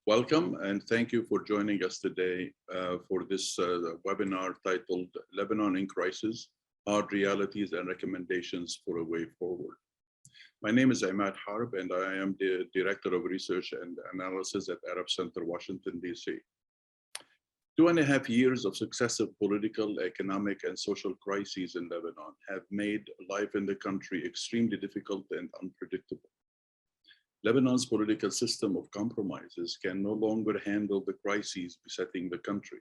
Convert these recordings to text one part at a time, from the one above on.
Welcome and thank you for joining us today for this webinar titled Lebanon in Crisis, Hard Realities and Recommendations for a Way Forward. My name is Imad Harb and I am the Director of Research and Analysis at Arab Center, Washington, DC. 2.5 years of successive political, economic, and social crises in Lebanon have made life in the country extremely difficult and unpredictable. Lebanon's political system of compromises can no longer handle the crises besetting the country.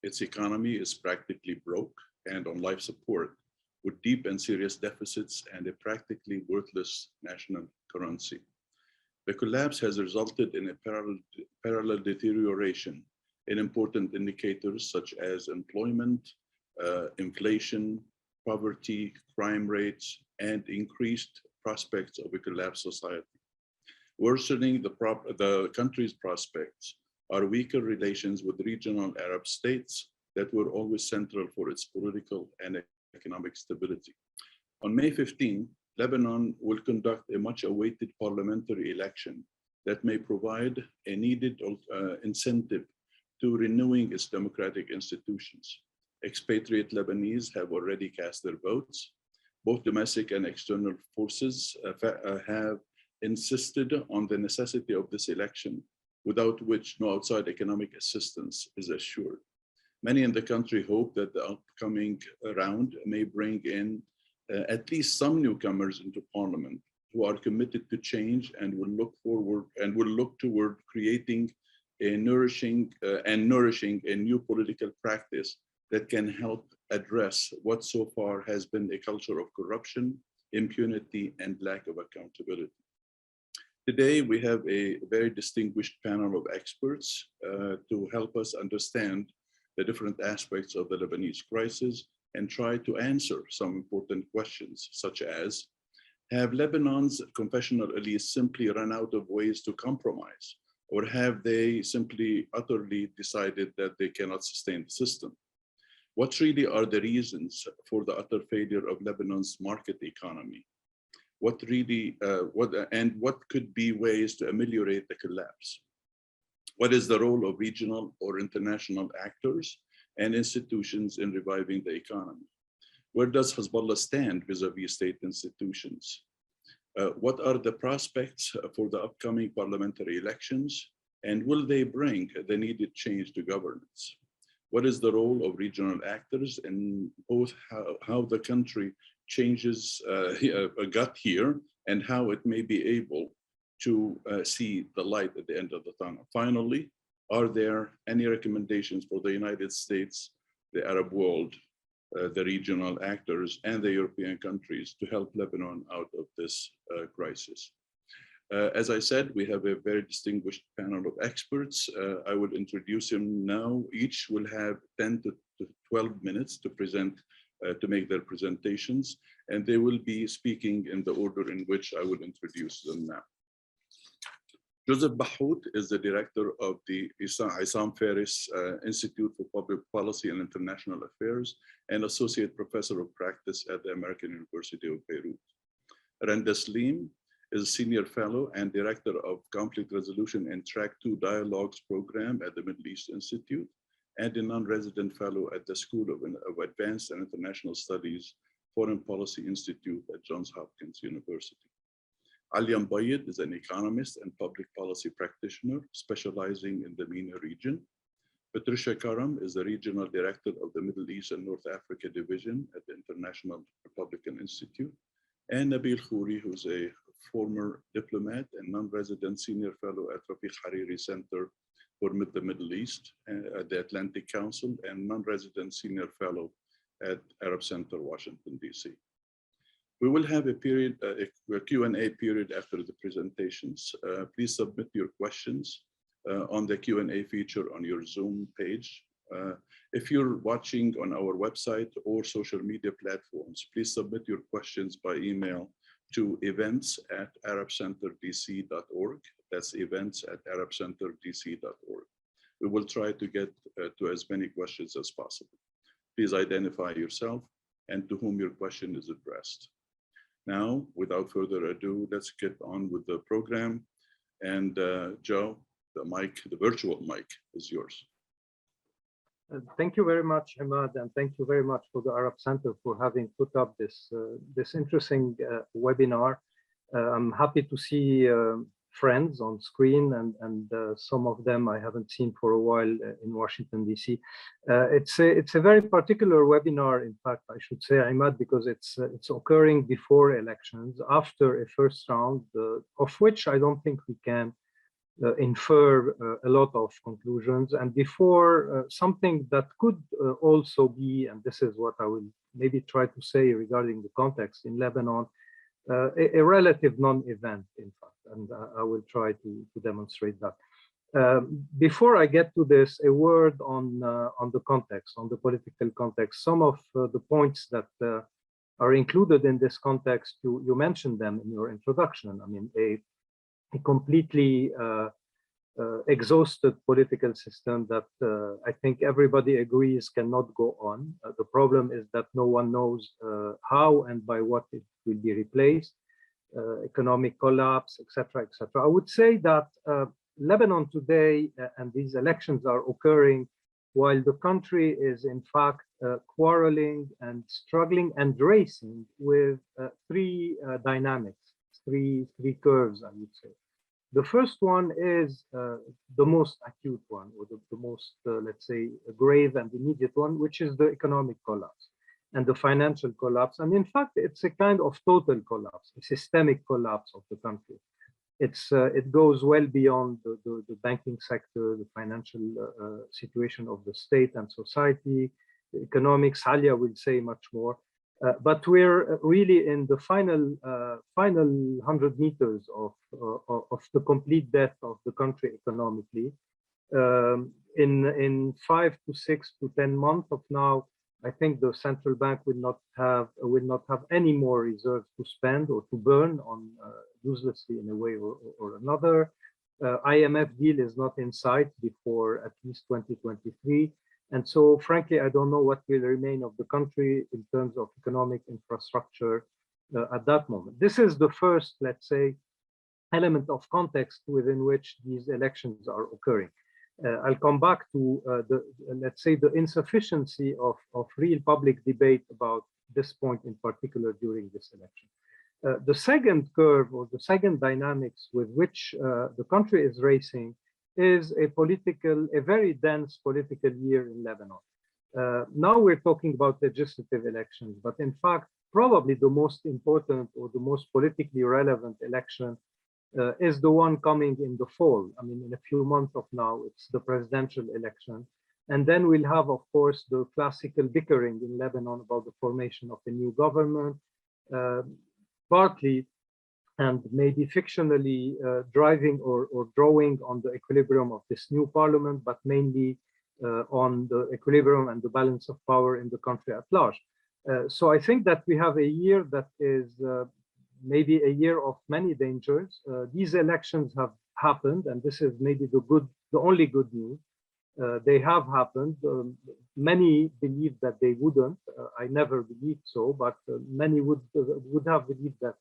Its economy is practically broke and on life support, with deep and serious deficits and a practically worthless national currency. The collapse has resulted in a parallel deterioration in important indicators such as employment, inflation, poverty, crime rates, and increased prospects of a collapsed society. Worsening the country's prospects are weaker relations with regional Arab states that were always central for its political and economic stability. On May 15, Lebanon will conduct a much-awaited parliamentary election that may provide a needed incentive to renewing its democratic institutions. Expatriate Lebanese have already cast their votes. Both domestic and external forces have insisted on the necessity of this election, without which no outside economic assistance is assured. Many in the country hope that the upcoming round may bring in at least some newcomers into parliament who are committed to change and will look toward creating a nourishing a new political practice that can help address what so far has been a culture of corruption, impunity, and lack of accountability. Today, we have a very distinguished panel of experts to help us understand the different aspects of the Lebanese crisis and try to answer some important questions, such as, have Lebanon's confessional elites simply run out of ways to compromise, or have they simply utterly decided that they cannot sustain the system? What really are the reasons for the utter failure of Lebanon's market economy? What could be ways to ameliorate the collapse? What is the role of regional or international actors and institutions in reviving the economy? Where does Hezbollah stand vis-a-vis state institutions? What are the prospects for the upcoming parliamentary elections? And will they bring the needed change to governance? What is the role of regional actors in both how the country changes got here and how it may be able to see the light at the end of the tunnel? Finally, are there any recommendations for the United States, the Arab world, the regional actors, and the European countries to help Lebanon out of this crisis? As I said, we have a very distinguished panel of experts. I will introduce them now. Each will have 10 to 12 minutes to present, to make their presentations, and they will be speaking in the order in which I will introduce them now. Joseph Bahout is the director of the Issam Faris Institute for Public Policy and International Affairs and associate professor of practice at the American University of Beirut. Randa Slim is a senior fellow and director of conflict resolution and Track 2 Dialogues program at the Middle East Institute and a non-resident fellow at the School of Advanced and International Studies Foreign Policy Institute at Johns Hopkins University. Alia Moubayed is an economist and public policy practitioner specializing in the MENA region. Patricia Karam is the regional director of the Middle East and North Africa division at the International Republican Institute. And Nabeel Khoury, who's a former diplomat and non-resident senior fellow at Rafik Hariri Center for the Middle East at the Atlantic Council and non-resident senior fellow at Arab Center, Washington, DC. We will have a Q&A period after the presentations. Please submit your questions on the Q&A feature on your Zoom page. If you're watching on our website or social media platforms, please submit your questions by email to events@arabcenterdc.org. That's events@arabcenterdc.org. We will try to get to as many questions as possible. Please identify yourself and to whom your question is addressed. Now, without further ado, let's get on with the program. And Joe, the virtual mic is yours. Thank you very much, Ahmad, and thank you very much for the Arab Center for having put up this interesting webinar. I'm happy to see friends on screen, and some of them I haven't seen for a while in Washington, D.C. It's a very particular webinar, in fact, I should say, Ahmad, because it's occurring before elections, after a first round, of which I don't think we can infer a lot of conclusions, and before something that could also be, and this is what I will maybe try to say regarding the context in Lebanon, a relative non-event, in fact, and I will try to demonstrate that. Before I get to this, a word on the context, on the political context. Some of the points that are included in this context, you mentioned them in your introduction. I mean, a completely exhausted political system that I think everybody agrees cannot go on. The problem is that no one knows how and by what it will be replaced, economic collapse, etc., etc. I would say that Lebanon today, and these elections are occurring while the country is in fact quarreling and struggling and racing with three dynamics, three curves, I would say. The first one is the most acute one, or the most, let's say, grave and immediate one, which is the economic collapse and the financial collapse. And in fact, it's a kind of total collapse, a systemic collapse of the country. It goes well beyond the banking sector, the financial situation of the state and society, the economics. Alia will say much more. But we're really in the final 100 meters of the complete death of the country economically. In 5 to 6 to 10 months of now, I think the central bank will not have any more reserves to spend or to burn on uselessly in a way or another. IMF deal is not in sight before at least 2023. And so, frankly, I don't know what will remain of the country in terms of economic infrastructure at that moment. This is the first, let's say, element of context within which these elections are occurring. I'll come back to let's say, the insufficiency of real public debate about this point in particular during this election. The second curve, or the second dynamics with which the country is racing, is a very dense political year in Lebanon. Now we're talking about legislative elections, but in fact, probably the most important or the most politically relevant election is the one coming in the fall. I mean, in a few months of now, it's the presidential election. And then we'll have, of course, the classical bickering in Lebanon about the formation of a new government, partly and maybe fictionally driving or drawing on the equilibrium of this new parliament, but mainly on the equilibrium and the balance of power in the country at large. So I think that we have a year that is maybe a year of many dangers. These elections have happened, and this is maybe the only good news. They have happened. Many believe that they wouldn't. I never believed so, but many would have believed that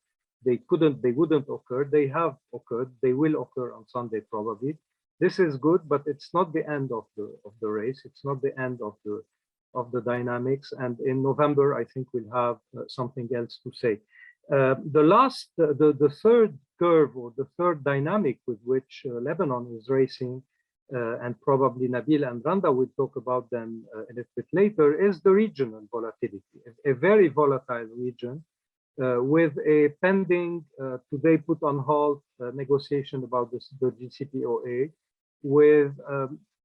they wouldn't occur. They have occurred. They will occur on Sunday probably. This is good, but it's not the end of the race. It's not the end of the dynamics. And in November, I think we'll have something else to say. The third curve, or the third dynamic with which Lebanon is racing, and probably Nabeel and Randa will talk about them a little bit later, is the regional volatility, a very volatile region. With a pending, today put on hold, negotiation about the JCPOA, with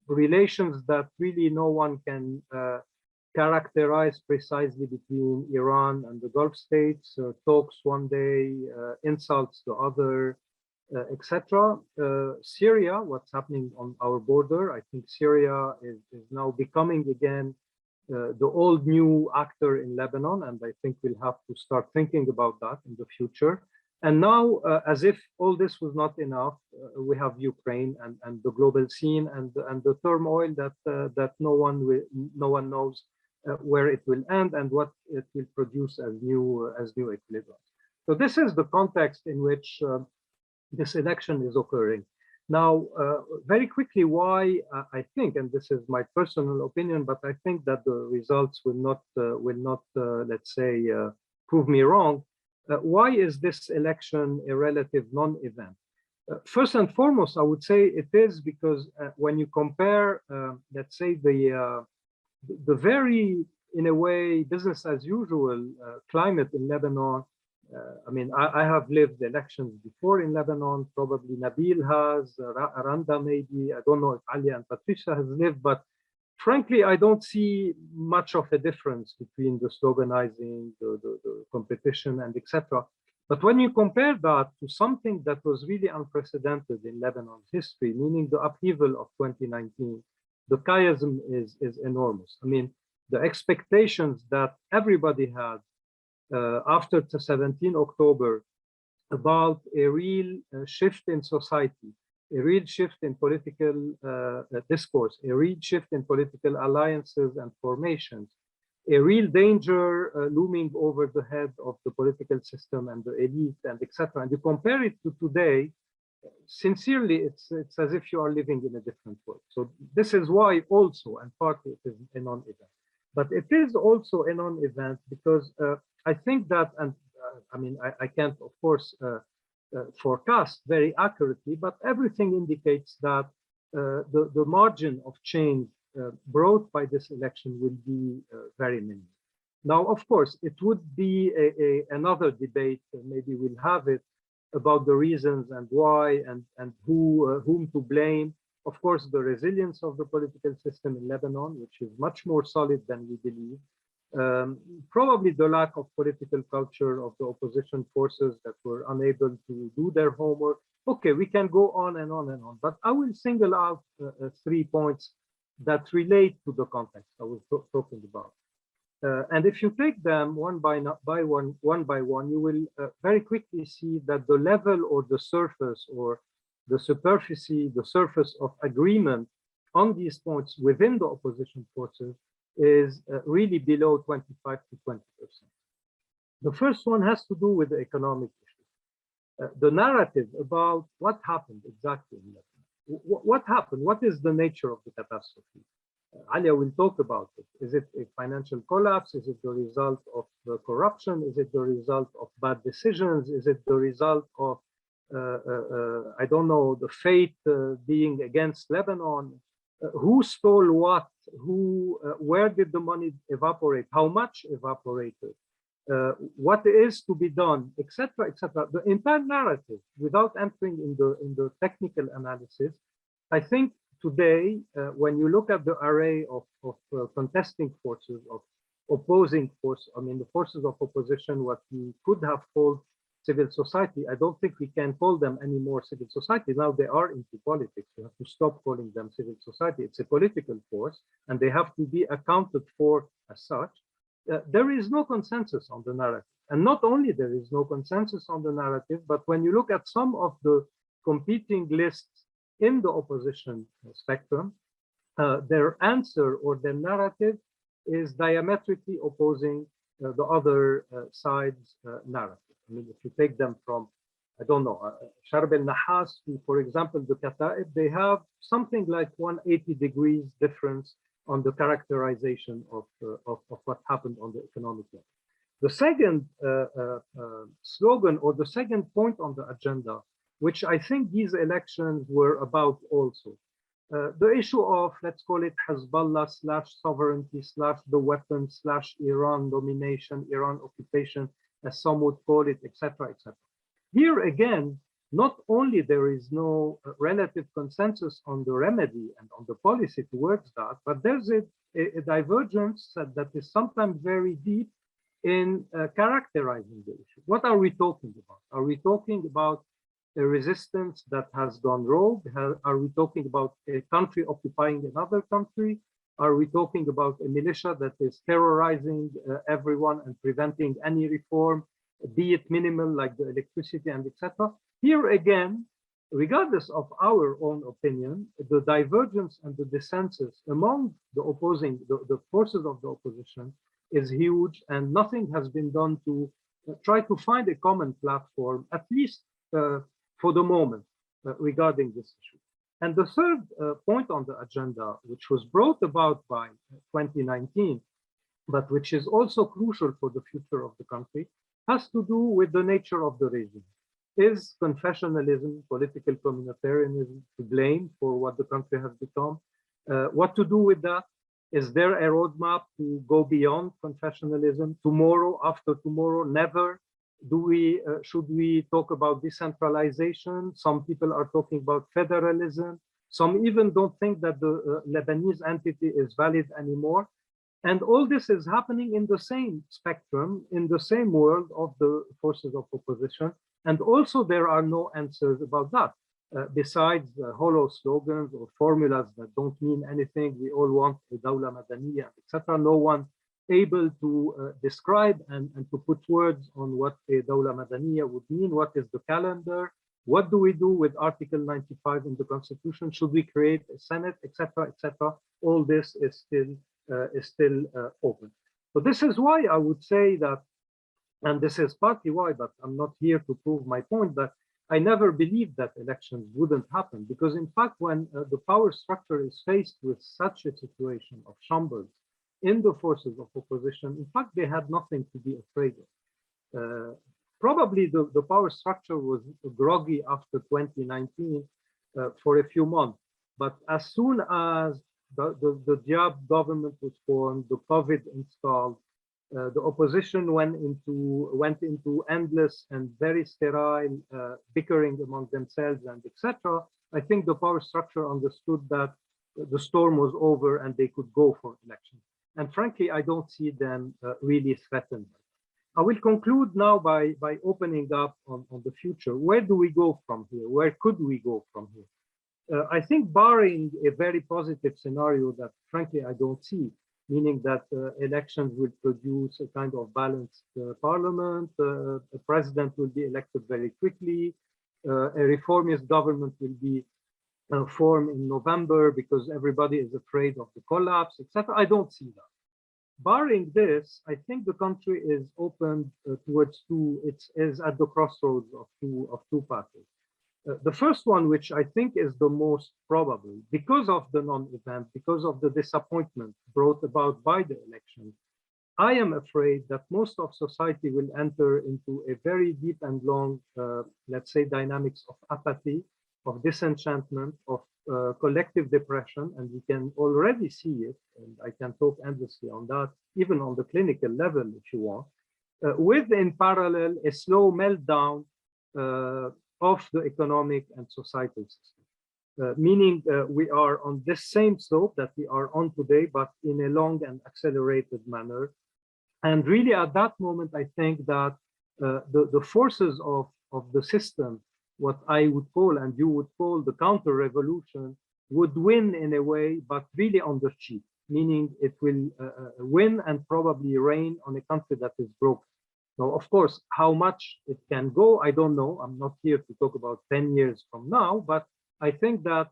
relations that really no one can characterize precisely between Iran and the Gulf states, talks one day, insults the other, etc. Syria, what's happening on our border, I think Syria is now becoming again the old new actor in Lebanon, and I think we'll have to start thinking about that in the future. And now, as if all this was not enough, we have Ukraine and the global scene and the turmoil that no one knows where it will end and what it will produce as new equilibrium. So this is the context in which this election is occurring. Now, very quickly, why I think, and this is my personal opinion, but I think that the results will not, let's say, prove me wrong. Why is this election a relative non-event? First and foremost, I would say it is because when you compare, let's say, the very, in a way, business as usual climate in Lebanon. I mean, I have lived elections before in Lebanon, probably Nabeel has, Randa maybe, I don't know if Alia and Patricia has lived, but frankly, I don't see much of a difference between the sloganizing, the competition, and etc. But when you compare that to something that was really unprecedented in Lebanon's history, meaning the upheaval of 2019, the chiasm is enormous. I mean, the expectations that everybody had after the 17 October about a real shift in society, a real shift in political discourse, a real shift in political alliances and formations, a real danger looming over the head of the political system and the elite and etc. And you compare it to today, sincerely, it's as if you are living in a different world. So this is why also, and partly it is a non-event. But it is also a non-event because I think that, and I mean, I can't, of course, forecast very accurately, but everything indicates that the margin of change brought by this election will be very minimal. Now, of course, it would be another debate, maybe we'll have it, about the reasons and why and whom to blame. Of course, the resilience of the political system in Lebanon, which is much more solid than we believe. Probably the lack of political culture of the opposition forces that were unable to do their homework. Okay, we can go on and on and on, but I will single out 3 points that relate to the context I was talking about. And if you take them one by one, you will very quickly see that the level or the surface or the surface of agreement on these points within the opposition forces is really below 25 to 20%. The first one has to do with the economic issue. The narrative about what happened exactly in Lebanon. What happened? What is the nature of the catastrophe? Alia will talk about it. Is it a financial collapse? Is it the result of corruption? Is it the result of bad decisions? Is it the result of, I don't know, the fate being against Lebanon? Who stole what? Where did the money evaporate? How much evaporated? What is to be done, etc., etc. The entire narrative, without entering in the technical analysis, I think today, when you look at the array of contesting forces, of opposing forces, I mean the forces of opposition, what we could have called civil society, I don't think we can call them anymore civil society. Now they are into politics. We have to stop calling them civil society. It's a political force, and they have to be accounted for as such. There is no consensus on the narrative. And not only there is no consensus on the narrative, but when you look at some of the competing lists in the opposition spectrum, their answer or their narrative is diametrically opposing the other side's narrative. I mean, if you take them from, I don't know, Sharb al-Nahas, for example, the Kata'ib, they have something like 180 degrees difference on the characterization of what happened on the economic level. The second slogan or the second point on the agenda, which I think these elections were about also, the issue of, let's call it Hezbollah / sovereignty / the weapons / Iran domination, Iran occupation, as some would call it, etc., etc. Here again, not only there is no relative consensus on the remedy and on the policy towards that, but there's a divergence that is sometimes very deep in characterizing the issue. What are we talking about? Are we talking about a resistance that has gone rogue? Are we talking about a country occupying another country? Are we talking about a militia that is terrorizing everyone and preventing any reform, be it minimal like the electricity and etc.? Here again, regardless of our own opinion, the divergence and the dissensus among the opposing, the forces of the opposition is huge, and nothing has been done to try to find a common platform, at least for the moment, regarding this issue. And the third point on the agenda, which was brought about by 2019, but which is also crucial for the future of the country, has to do with the nature of the regime. Is confessionalism, political communitarianism to blame for what the country has become? What to do with that? Is there a roadmap to go beyond confessionalism? Tomorrow, after tomorrow, never? Should we talk about decentralization? Some people are talking about federalism. Some even don't think that the Lebanese entity is valid anymore. And all this is happening in the same spectrum, in the same world of the forces of opposition. And also there are no answers about that. Besides hollow slogans or formulas that don't mean anything, we all want a Dawla Madaniya, etc. No one able to describe and to put words on what a Dawla Madaniya would mean. What is the calendar? What do we do with Article 95 in the Constitution? Should we create a Senate, etc., etc.? All this is still open. So this is why I would say that, and this is partly why, but I'm not here to prove my point, that I never believed that elections wouldn't happen, because in fact, when the power structure is faced with such a situation of shambles in the forces of opposition, in fact, they had nothing to be afraid of. Probably the power structure was groggy after 2019 for a few months, but as soon as the Diab government was formed, the COVID installed, the opposition went into endless and very sterile bickering among themselves and etc. I think the power structure understood that the storm was over and they could go for elections. And frankly, I don't see them really threatened. I will conclude now by opening up on the future. Where do we go from here? Where could we go from here? I think barring a very positive scenario that frankly I don't see, meaning that elections will produce a kind of balanced parliament, a president will be elected very quickly, a reformist government will be formed in November because everybody is afraid of the collapse, etc. I don't see that. Barring this, I think the country is open towards it is at the crossroads of two paths. The first one, which I think is the most probable, because of the non-event, because of the disappointment brought about by the election, I am afraid that most of society will enter into a very deep and long, let's say, dynamics of apathy, of disenchantment, of collective depression, and we can already see it, and I can talk endlessly on that, even on the clinical level, if you want, with in parallel a slow meltdown of the economic and societal system, meaning we are on this same slope that we are on today, but in a long and accelerated manner. And really at that moment, I think that the forces of the system, what I would call and you would call the counter-revolution, would win in a way, but really on the cheap, meaning it will win and probably reign on a country that is broken. Now, of course, how much it can go, I don't know. I'm not here to talk about 10 years from now, but I think that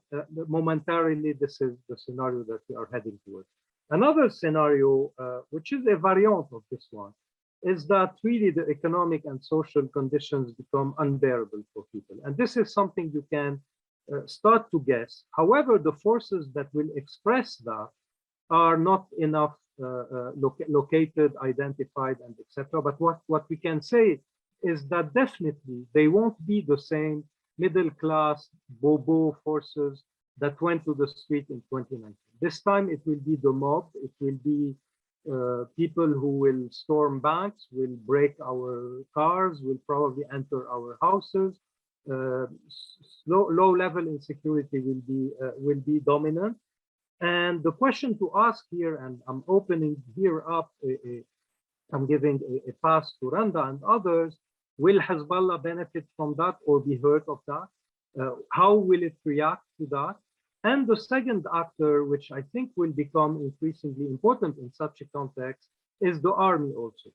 momentarily this is the scenario that we are heading towards. Another scenario, which is a variant of this one, is that really the economic and social conditions become unbearable for people. And this is something you can start to guess. However, the forces that will express that are not enough located, identified, and etc. But what we can say is that definitely they won't be the same middle class bobo forces that went to the street in 2019. This time it will be the mob, it will be people who will storm banks, will break our cars, will probably enter our houses. Low-level insecurity will be dominant. And the question to ask here, and I'm opening here up, I'm giving a pass to Randa and others, will Hezbollah benefit from that or be hurt of that? How will it react to that? And the second actor, which I think will become increasingly important in such a context, is the army also.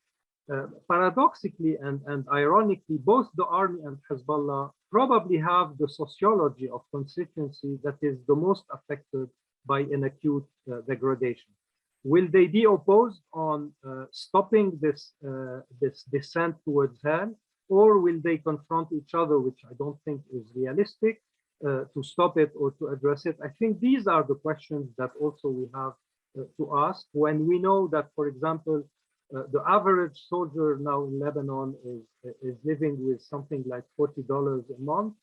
Paradoxically and ironically, both the army and Hezbollah probably have the sociology of constituency that is the most affected by an acute degradation. Will they be opposed on stopping this descent towards hell, or will they confront each other, which I don't think is realistic, to stop it or to address it? I think these are the questions that also we have to ask when we know that, for example, the average soldier now in Lebanon is living with something like $40 a month.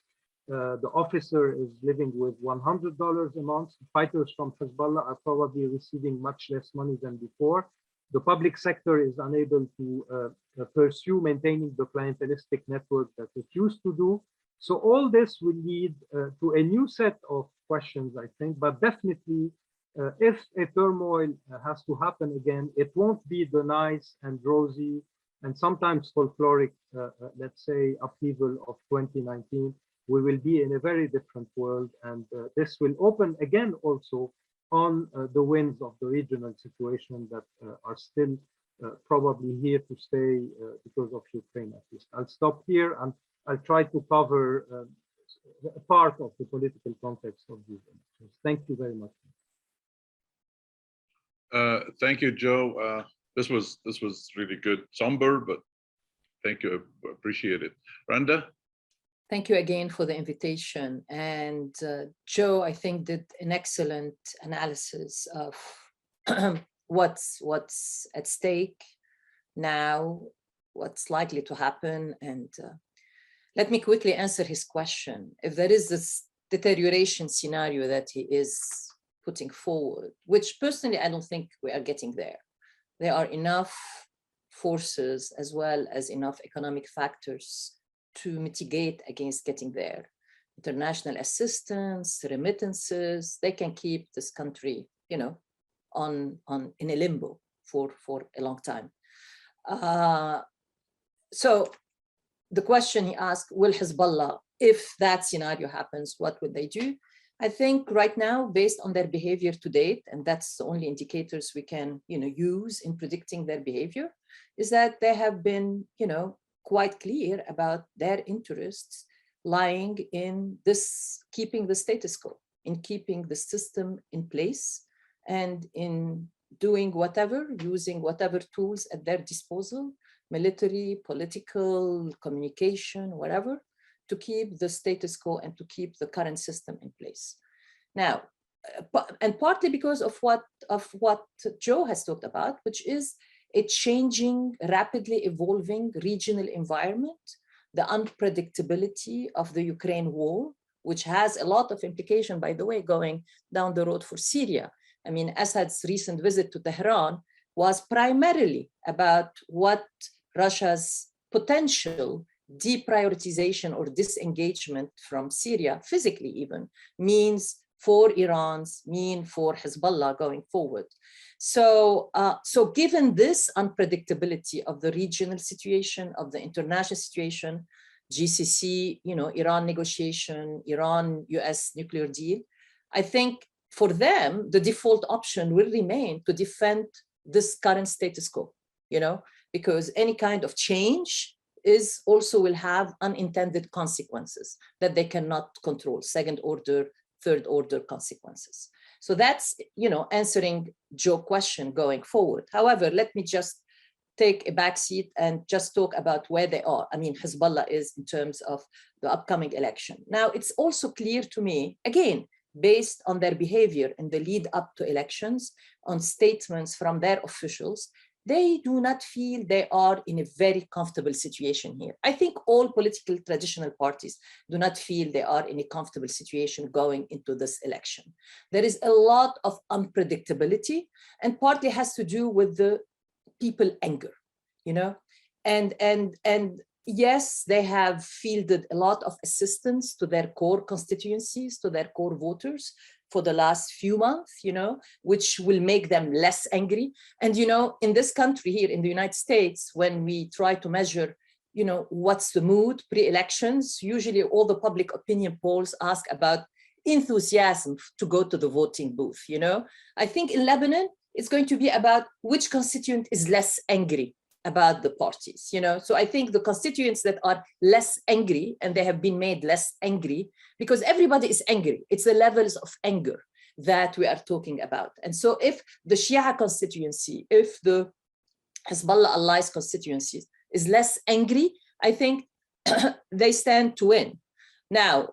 The officer is living with $100 a month. Fighters from Hezbollah are probably receiving much less money than before. The public sector is unable to pursue maintaining the clientelistic network that it used to do. So all this will lead to a new set of questions, I think, but definitely if a turmoil has to happen again, it won't be the nice and rosy and sometimes folkloric, let's say, upheaval of 2019. We will be in a very different world, and this will open again also on the winds of the regional situation that are still probably here to stay because of Ukraine, at least. I'll stop here and I'll try to cover a part of the political context of these elections. Thank you very much. Thank you, Joe. This was really good, somber, but thank you. I appreciate it. Randa? Thank you again for the invitation. And Joe, I think, did an excellent analysis of what's at stake now, what's likely to happen. And let me quickly answer his question. If there is this deterioration scenario that he is putting forward, which personally, I don't think we are getting there. There are enough forces as well as enough economic factors to mitigate against getting there. International assistance, remittances, they can keep this country, you know, in a limbo for a long time. So the question he asked, will Hezbollah, if that scenario happens, what would they do? I think right now, based on their behavior to date, and that's the only indicators we can, you know, use in predicting their behavior, is that they have been, you know, quite clear about their interests lying in this, keeping the status quo, in keeping the system in place, and in doing whatever, using whatever tools at their disposal, military, political, communication, whatever, to keep the status quo and to keep the current system in place. Now, and partly because of what Joe has talked about, which is a changing, rapidly evolving regional environment, the unpredictability of the Ukraine war, which has a lot of implication, by the way, going down the road for Syria. I mean, Assad's recent visit to Tehran was primarily about what Russia's potential deprioritization or disengagement from Syria, physically even, means for Iran's, for Hezbollah going forward. So, given this unpredictability of the regional situation, of the international situation, GCC, you know, Iran negotiation, Iran-US nuclear deal, I think for them, the default option will remain to defend this current status quo, you know, because any kind of change is also will have unintended consequences that they cannot control, second order, third order consequences. So that's, you know, answering Joe's question going forward. However, let me just take a backseat and just talk about where they are. I mean, Hezbollah is in terms of the upcoming election. Now, it's also clear to me, again, based on their behavior in the lead up to elections, on statements from their officials, they do not feel they are in a very comfortable situation here. I think all political traditional parties do not feel they are in a comfortable situation going into this election. There is a lot of unpredictability, and partly has to do with the people anger, you know, and yes, they have fielded a lot of assistance to their core constituencies, to their core voters for the last few months, you know, which will make them less angry. And, you know, in this country here in the United States, when we try to measure, you know, what's the mood pre-elections, usually all the public opinion polls ask about enthusiasm to go to the voting booth, you know. I think in Lebanon, it's going to be about which constituent is less angry about the parties, you know. So I think the constituents that are less angry, and they have been made less angry because everybody is angry. It's the levels of anger that we are talking about. And so if the Shia constituency, if the Hezbollah allies constituencies is less angry, I think they stand to win. Now,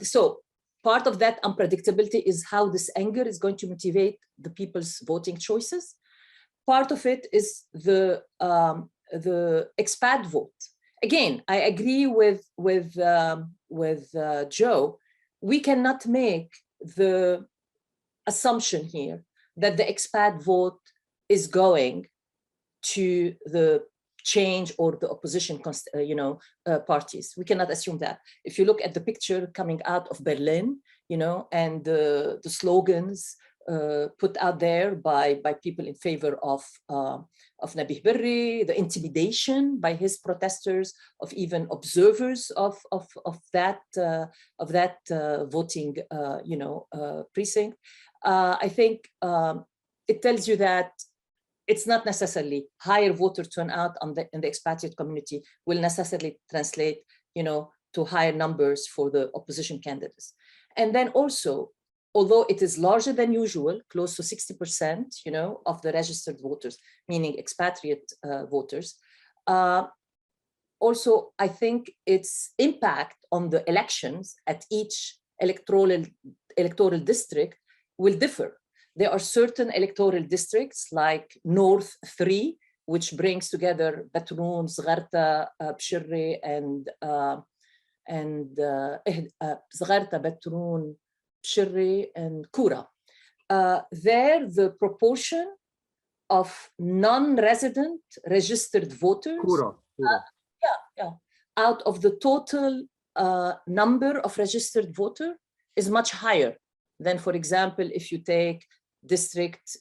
so part of that unpredictability is how this anger is going to motivate the people's voting choices. Part of it is the expat vote. Again, I agree with Joe. We cannot make the assumption here that the expat vote is going to the change or the opposition parties. We cannot assume that. If you look at the picture coming out of Berlin, and the slogans put out there by people in favor of Nabeel Khoury, the intimidation by his protesters, of even observers of that voting precinct. I think it tells you that it's not necessarily higher voter turnout in the expatriate community will necessarily translate, to higher numbers for the opposition candidates. And then also, although it is larger than usual, close to 60%, of the registered voters, meaning expatriate voters, also, I think its impact on the elections at each electoral district will differ. There are certain electoral districts like North 3, which brings together Batroun, Zgharta, Bshirri, and Zgharta, Batroun, Bshirri, and Kura. There, the proportion of non-resident registered voters Kura. out of the total number of registered voters is much higher than, for example, if you take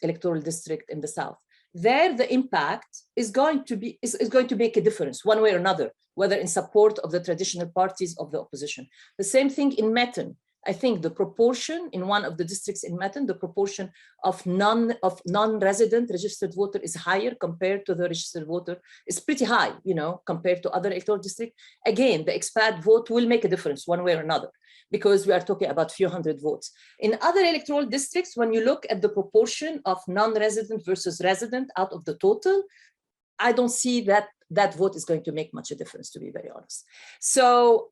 electoral district in the south. There, the impact is going to make a difference one way or another, whether in support of the traditional parties of the opposition. The same thing in Metin. I think the proportion in one of the districts in Metin, the proportion of non-resident registered voter is higher compared to the registered voter. It's pretty high, compared to other electoral districts. Again, the expat vote will make a difference one way or another, because we are talking about few hundred votes. In other electoral districts, when you look at the proportion of non-resident versus resident out of the total, I don't see that vote is going to make much a difference, to be very honest. So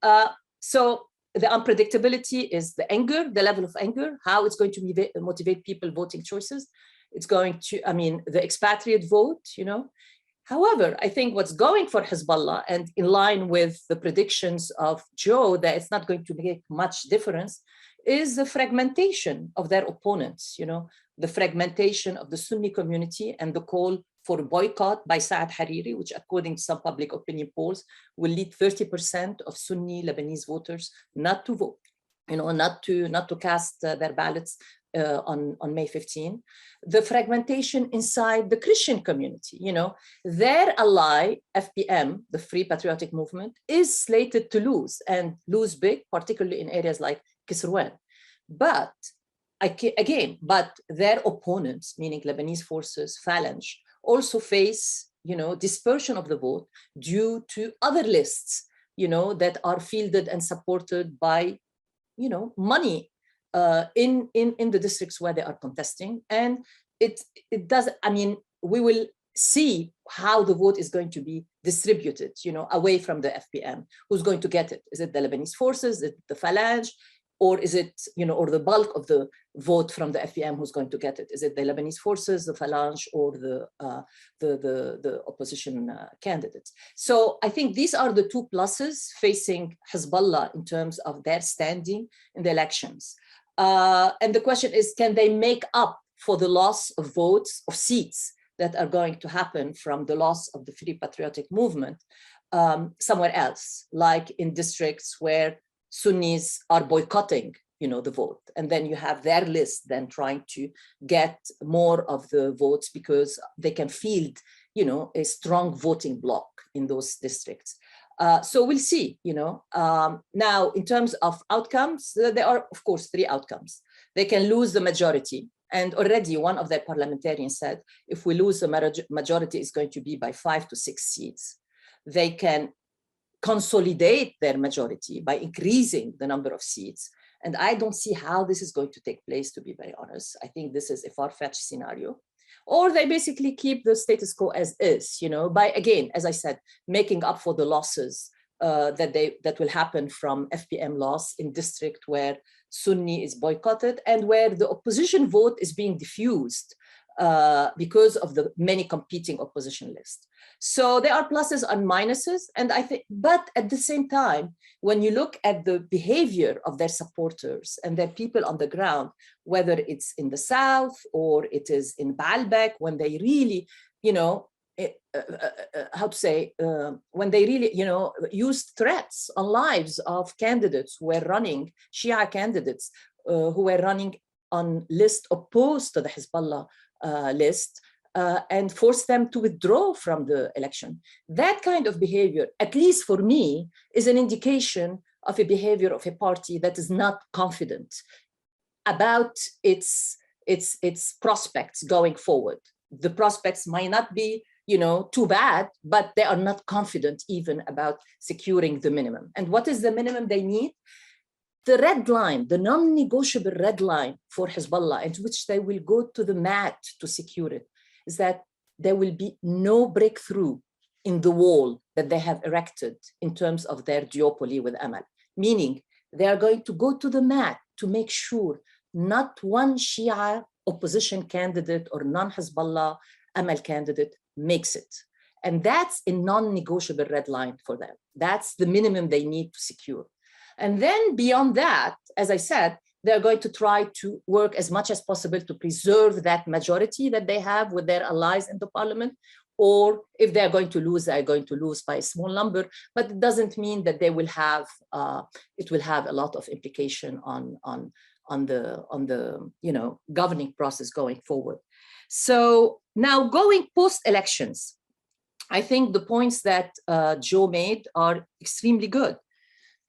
the unpredictability is the anger, the level of anger, how it's going to motivate people voting choices. It's going to, the expatriate vote, However, I think what's going for Hezbollah, and in line with the predictions of Joe that it's not going to make much difference, is the fragmentation of their opponents, the fragmentation of the Sunni community and the call for boycott by Saad Hariri, which according to some public opinion polls will lead 30% of Sunni Lebanese voters not to vote, not to cast their ballots on May 15. The fragmentation inside the Christian community, their ally, FPM, the Free Patriotic Movement, is slated to lose, and lose big, particularly in areas like Kisrwan. But their opponents, meaning Lebanese forces, Phalange, also face, dispersion of the vote due to other lists, that are fielded and supported by, money in the districts where they are contesting. And it does, we will see how the vote is going to be distributed, away from the FPM. Who's going to get it? Is it the Lebanese forces, is it the Phalange, or is it, or the bulk of the vote from the FPM who's going to get it? Is it the Lebanese forces, the Phalange, or the opposition candidates? So I think these are the two pluses facing Hezbollah in terms of their standing in the elections. And the question is, can they make up for the loss of votes, of seats that are going to happen from the loss of the Free Patriotic Movement somewhere else, like in districts where Sunnis are boycotting, the vote, and then you have their list then trying to get more of the votes because they can field, a strong voting bloc in those districts. So we'll see, now in terms of outcomes, there are of course 3 outcomes. They can lose the majority, and already one of their parliamentarians said, if we lose the majority, it's going to be by 5 to 6 seats. They can consolidate their majority by increasing the number of seats. And I don't see how this is going to take place, to be very honest. I think this is a far-fetched scenario. Or they basically keep the status quo as is, by, again, as I said, making up for the losses that will happen from FPM loss in district where Sunni is boycotted and where the opposition vote is being diffused because of the many competing opposition lists. So there are pluses and minuses, and I think, but at the same time, when you look at the behavior of their supporters and their people on the ground, whether it's in the south or it is in Baalbek, when they really, you know, when they really, you know, used threats on lives of candidates who were running, Shia candidates who were running on list opposed to the Hezbollah list, and force them to withdraw from the election. That kind of behavior, at least for me, is an indication of a behavior of a party that is not confident about its prospects going forward. The prospects might not be, you know, too bad, but they are not confident even about securing the minimum. And what is the minimum they need? The red line, the non-negotiable red line for Hezbollah, into which they will go to the mat to secure it, is that there will be no breakthrough in the wall that they have erected in terms of their duopoly with Amal, meaning they are going to go to the mat to make sure not one Shia opposition candidate or non-Hezbollah Amal candidate makes it. And that's a non-negotiable red line for them. That's the minimum they need to secure. And then beyond that, as I said, they're going to try to work as much as possible to preserve that majority that they have with their allies in the parliament. Or if they're going to lose, they're going to lose by a small number. But it doesn't mean that they will have, it will have a lot of implication on the you know, governing process going forward. So now going post-elections, I think the points that Joe made are extremely good.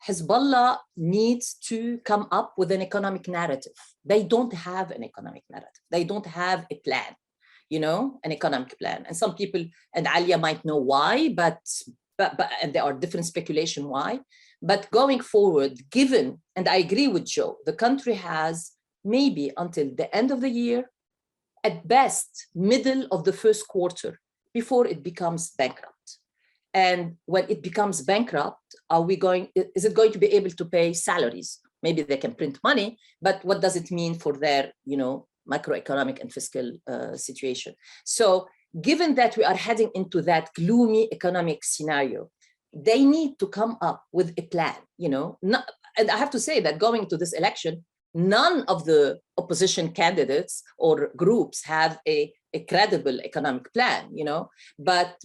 Hezbollah needs to come up with an economic narrative. They don't have an economic narrative. They don't have a plan, you know, an economic plan. And some people, and Alia might know why, but and there are different speculation why. But going forward, given, and I agree with Joe, the country has maybe until the end of the year, at best, middle of the first quarter, before it becomes bankrupt. And when it becomes bankrupt, is it going to be able to pay salaries? Maybe they can print money, but what does it mean for their, you know, macroeconomic and fiscal situation? So given that we are heading into that gloomy economic scenario, they need to come up with a plan, you know, and I have to say that going to this election, none of the opposition candidates or groups have a credible economic plan, you know, but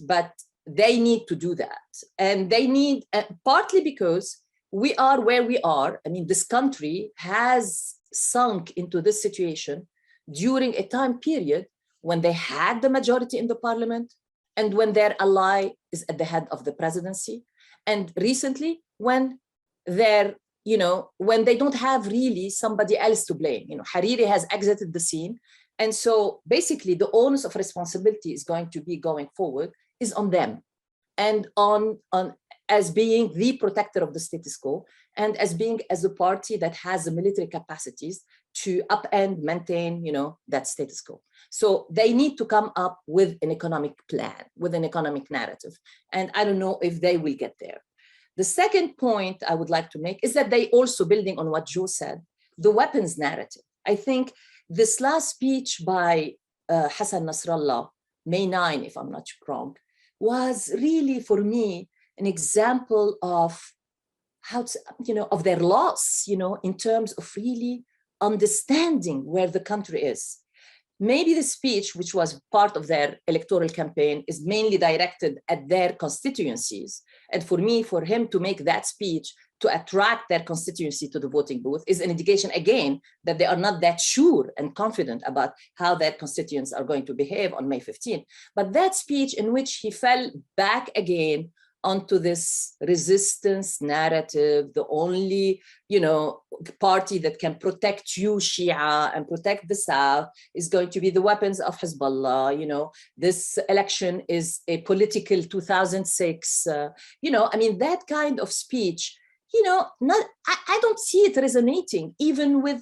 they need to do that. And they need, partly because we are where we are. I mean, this country has sunk into this situation during a time period when they had the majority in the parliament and when their ally is at the head of the presidency. And recently, when they're, you know, when they don't have really somebody else to blame. You know, Hariri has exited the scene. And so basically the onus of responsibility is going to be going forward is on them and on as being the protector of the status quo and as being as a party that has the military capacities to upend, maintain, you know, that status quo. So they need to come up with an economic plan, with an economic narrative. And I don't know if they will get there. The second point I would like to make is that they also, building on what Joe said, the weapons narrative. I think this last speech by Hassan Nasrallah, May 9, if I'm not wrong, was really for me an example of how to, you know, of their loss, you know, in terms of really understanding where the country is. Maybe the speech, which was part of their electoral campaign, is mainly directed at their constituencies. And for me, for him to make that speech to attract their constituency to the voting booth is an indication, again, that they are not that sure and confident about how their constituents are going to behave on May 15. But that speech in which he fell back again onto this resistance narrative, the only, you know, party that can protect you, Shia, and protect the South is going to be the weapons of Hezbollah. You know, this election is a political 2006. You know, I mean, that kind of speech, you know, I don't see it resonating even with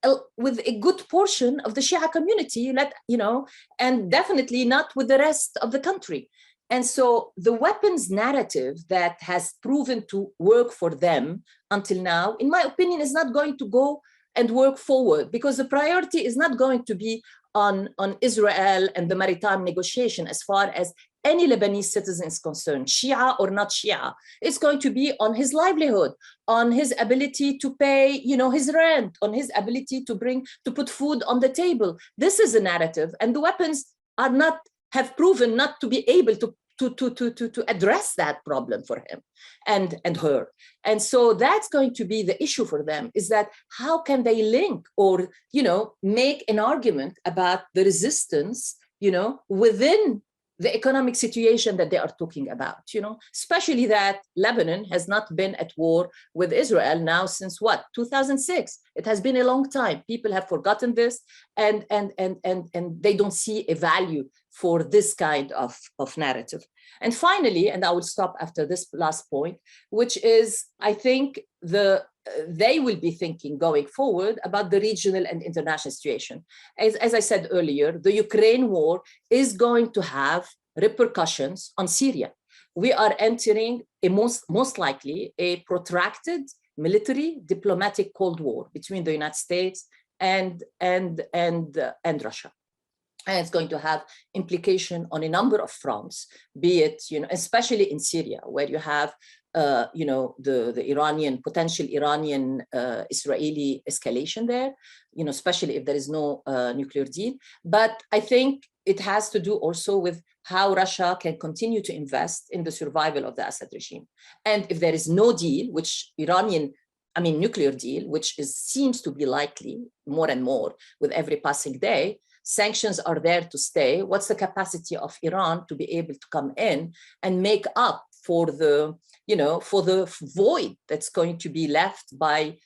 a good portion of the Shia community, you know, and definitely not with the rest of the country. And so the weapons narrative that has proven to work for them until now, in my opinion, is not going to go and work forward, because the priority is not going to be on Israel and the maritime negotiation as far as any Lebanese citizen is concerned, Shia or not Shia. It's going to be on his livelihood, on his ability to pay, his rent, on his ability to put food on the table. This is a narrative, and the weapons have proven not to be able to address that problem for him and her. And so that's going to be the issue for them, is that how can they link or, make an argument about the resistance, within the economic situation that they are talking about, especially that Lebanon has not been at war with Israel now since 2006. It has been a long time. People have forgotten this, and they don't see a value for this kind of narrative. And finally, and I will stop after this last point, which is, I think they will be thinking going forward about the regional and international situation. As I said earlier, the Ukraine war is going to have repercussions on Syria. We are entering most likely a protracted military diplomatic Cold War between the United States and Russia. And it's going to have implication on a number of fronts, be it, especially in Syria, where you have, the potential Iranian Israeli escalation there, especially if there is no nuclear deal. But I think it has to do also with how Russia can continue to invest in the survival of the Assad regime. And if there is no deal, nuclear deal, which seems to be likely more and more with every passing day, sanctions are there to stay. What's the capacity of Iran to be able to come in and make up for the void that's going to be left by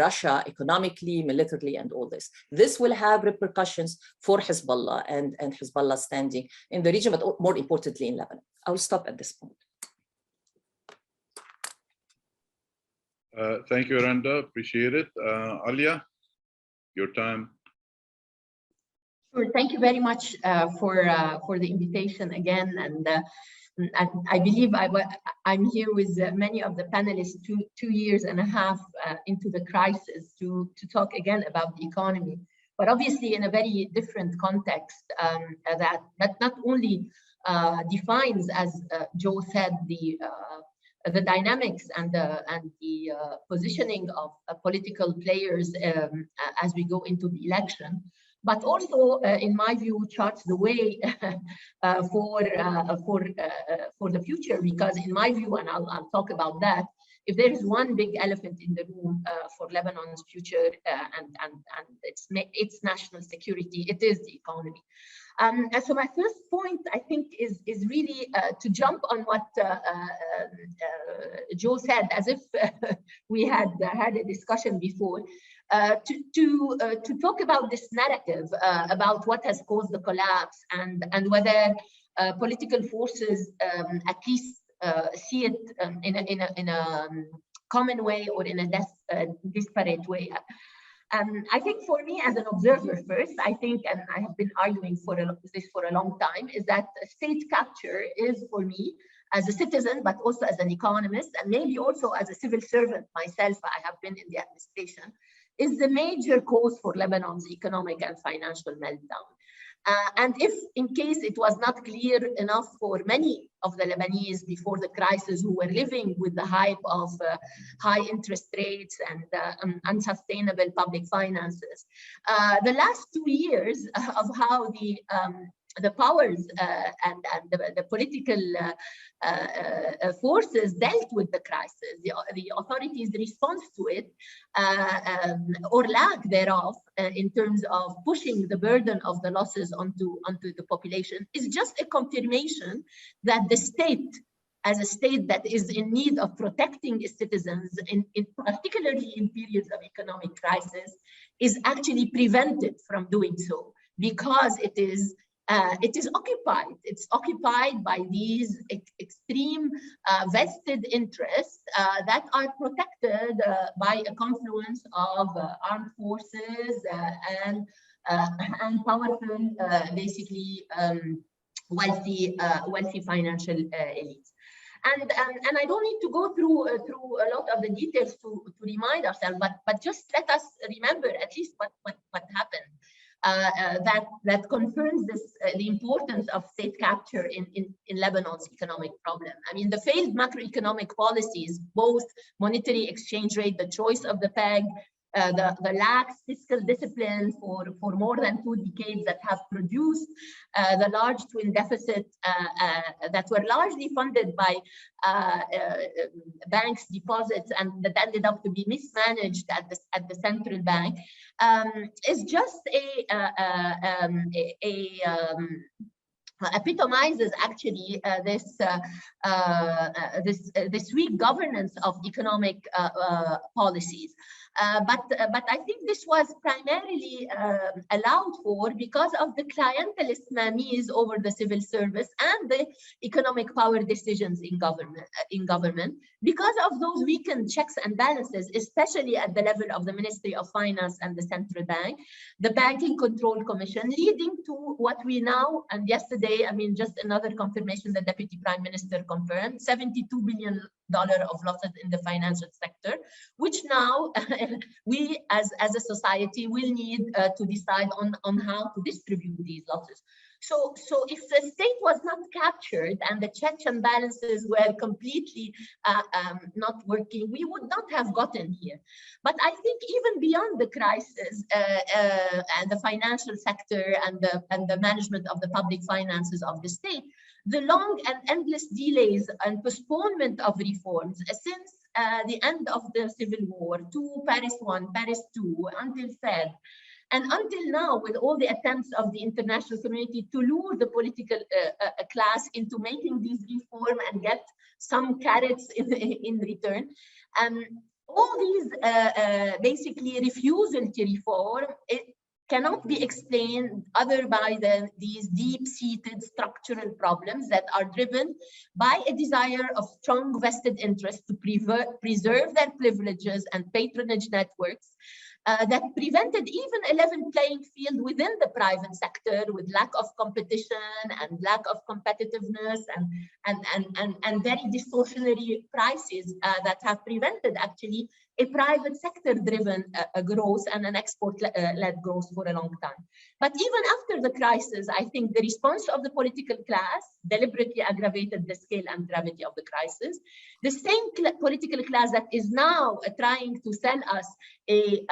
Russia economically, militarily, and all this? This will have repercussions for Hezbollah and Hezbollah standing in the region, but more importantly in Lebanon. I will stop at this point. Thank you, Randa. Appreciate it. Alia, your time. Sure. Thank you very much for the invitation again, and I believe I'm here with many of the panelists 2 years and a half into the crisis to talk again about the economy, but obviously in a very different context that not only defines, as Joe said, the dynamics and the positioning of political players as we go into the election, but also, in my view, charts the way for the future. Because in my view, and I'll talk about that, if there is one big elephant in the room for Lebanon's future and its national security, it is the economy. And so my first point, I think, is really to jump on what Joe said, as if we had had a discussion before. To talk about this narrative about what has caused the collapse and whether political forces at least see it in a common way or in a disparate way. I think for me as an observer first, I think, and I have been arguing this for a long time, is that state capture is, for me, as a citizen, but also as an economist, and maybe also as a civil servant myself, I have been in the administration, is the major cause for Lebanon's economic and financial meltdown. And if in case it was not clear enough for many of the Lebanese before the crisis, who were living with the hype of high interest rates and unsustainable public finances, the last 2 years of how the powers and the political forces dealt with the crisis, the authorities' response to it, or lack thereof, in terms of pushing the burden of the losses onto the population, is just a confirmation that the state, as a state that is in need of protecting its citizens, particularly in periods of economic crisis, is actually prevented from doing so, because it is occupied. It's occupied by these extreme vested interests that are protected by a confluence of armed forces and powerful, basically, wealthy financial elites. And I don't need to go through a lot of the details to remind ourselves, but just let us remember at least what happened. That confirms the importance of state capture in Lebanon's economic problem. I mean, the failed macroeconomic policies, both monetary exchange rate, the choice of the peg, the lax fiscal discipline for more than 2 decades that have produced the large twin deficit that were largely funded by banks' deposits and that ended up to be mismanaged at the central bank, is just epitomizes actually this weak governance of economic policies. But I think this was primarily allowed for because of the clientelist mainmise over the civil service and the economic power decisions in government, because of those weakened checks and balances, especially at the level of the Ministry of Finance and the central bank, the Banking Control Commission, leading to what we now, and yesterday, I mean, just another confirmation the Deputy Prime Minister confirmed, $72 billion of losses in the financial sector, which now we as a society will need to decide on how to distribute these losses. So if the state was not captured and the checks and balances were completely not working, we would not have gotten here. But I think even beyond the crisis and the financial sector and the management of the public finances of the state, the long and endless delays and postponement of reforms since the end of the Civil War to Paris I, Paris II, until Fed, and until now, with all the attempts of the international community to lure the political class into making these reforms and get some carrots in return, all these basically refusal to reform, it cannot be explained other by these deep-seated structural problems that are driven by a desire of strong vested interests to preserve their privileges and patronage networks that prevented even a level playing field within the private sector, with lack of competition and lack of competitiveness and very distortionary prices that have prevented actually a private sector driven growth and an export-led growth for a long time. But even after the crisis, I think the response of the political class deliberately aggravated the scale and gravity of the crisis. The same political class that is now trying to sell us a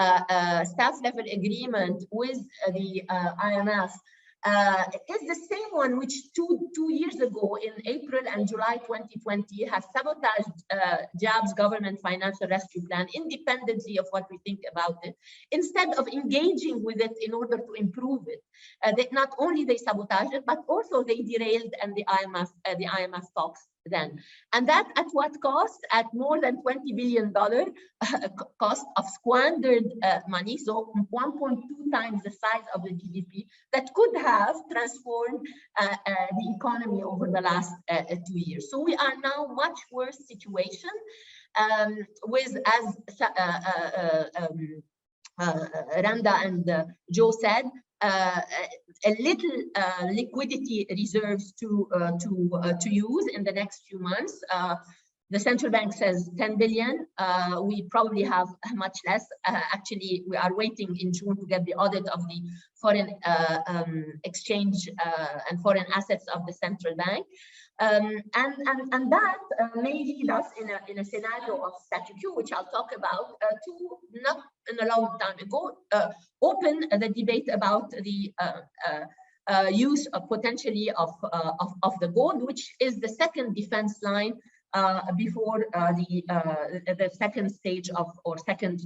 staff level agreement with the IMF is the same one which two years ago in April and July 2020 has sabotaged Jobs government financial rescue plan independently of what we think about it, instead of engaging with it in order to improve it. Not only they sabotaged it, but also they derailed and the IMF talks then. And that at what cost? At more than $20 billion cost of squandered money, so 1.2 times the size of the GDP that could have transformed the economy over the last 2 years. So we are now much worse situation with, as Randa and Joe said, a little liquidity reserves to use in the next few months. The central bank says 10 billion. We probably have much less. Actually, we are waiting in June to get the audit of the foreign exchange and foreign assets of the central bank. And that may lead us in a scenario of statu quo, which I'll talk about, to not in a long time ago, open the debate about the use of potentially of the gold, which is the second defense line before the second stage of or second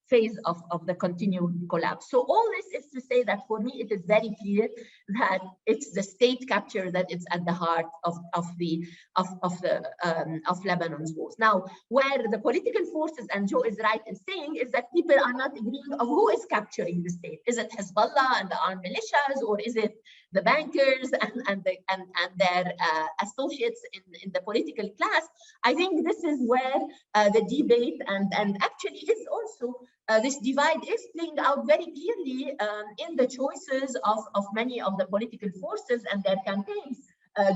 phase of the continued collapse. So all this is to say that for me it is very clear that it's the state capture that is at the heart of Lebanon's woes. Now, where the political forces, and Joe is right in saying, is that people are not agreeing of who is capturing the state. Is it Hezbollah and the armed militias, or is it the bankers and their associates in the political class? I think this is where the debate and actually is also this divide is playing out very clearly in the choices of many of the political forces and their campaigns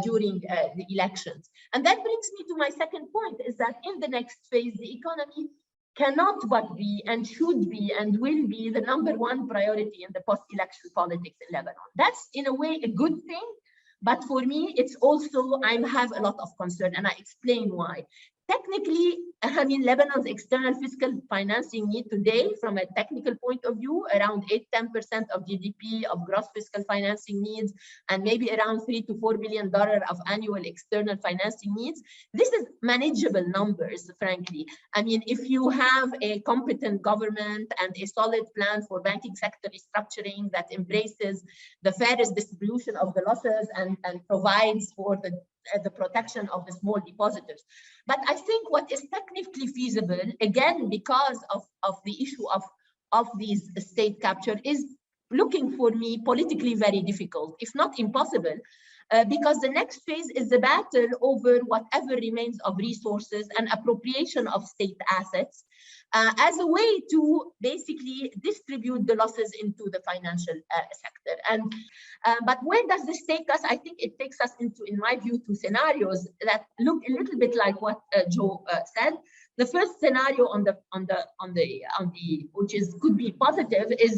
during the elections. And that brings me to my second point, is that in the next phase, the economy cannot but be and should be and will be the #1 priority in the post-election politics in Lebanon. That's in a way a good thing, but for me, it's also, I have a lot of concern, and I explain why. Technically, I mean, Lebanon's external fiscal financing need today, from a technical point of view, around 8–10% of GDP of gross fiscal financing needs, and maybe around $3 to $4 billion of annual external financing needs. This is manageable numbers, frankly. I mean, if you have a competent government and a solid plan for banking sector restructuring that embraces the fairest distribution of the losses and provides for the protection of the small depositors. But I think what is technically feasible, again, because of the issue of these state capture, is looking for me politically very difficult, if not impossible, because the next phase is the battle over whatever remains of resources and appropriation of state assets as a way to basically distribute the losses into the financial sector. And but where does this take us? I think it takes us into, in my view, two scenarios that look a little bit like what Joe said. The first scenario which could be positive, is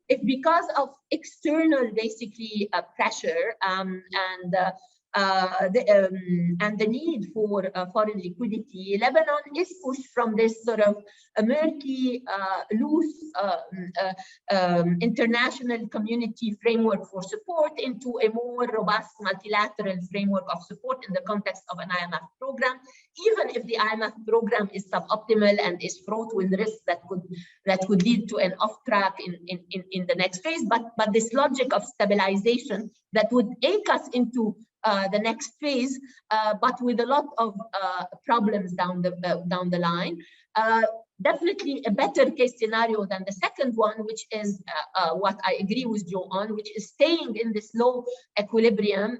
if because of external basically pressure and the need for foreign liquidity, Lebanon is pushed from this sort of a murky, loose international community framework for support into a more robust multilateral framework of support in the context of an IMF program, even if the IMF program is suboptimal and is fraught with risks that could lead to an off track in the next phase. But this logic of stabilization that would take us into the next phase, but with a lot of problems down the line. Definitely a better case scenario than the second one, which is what I agree with Joe on, which is staying in this low equilibrium,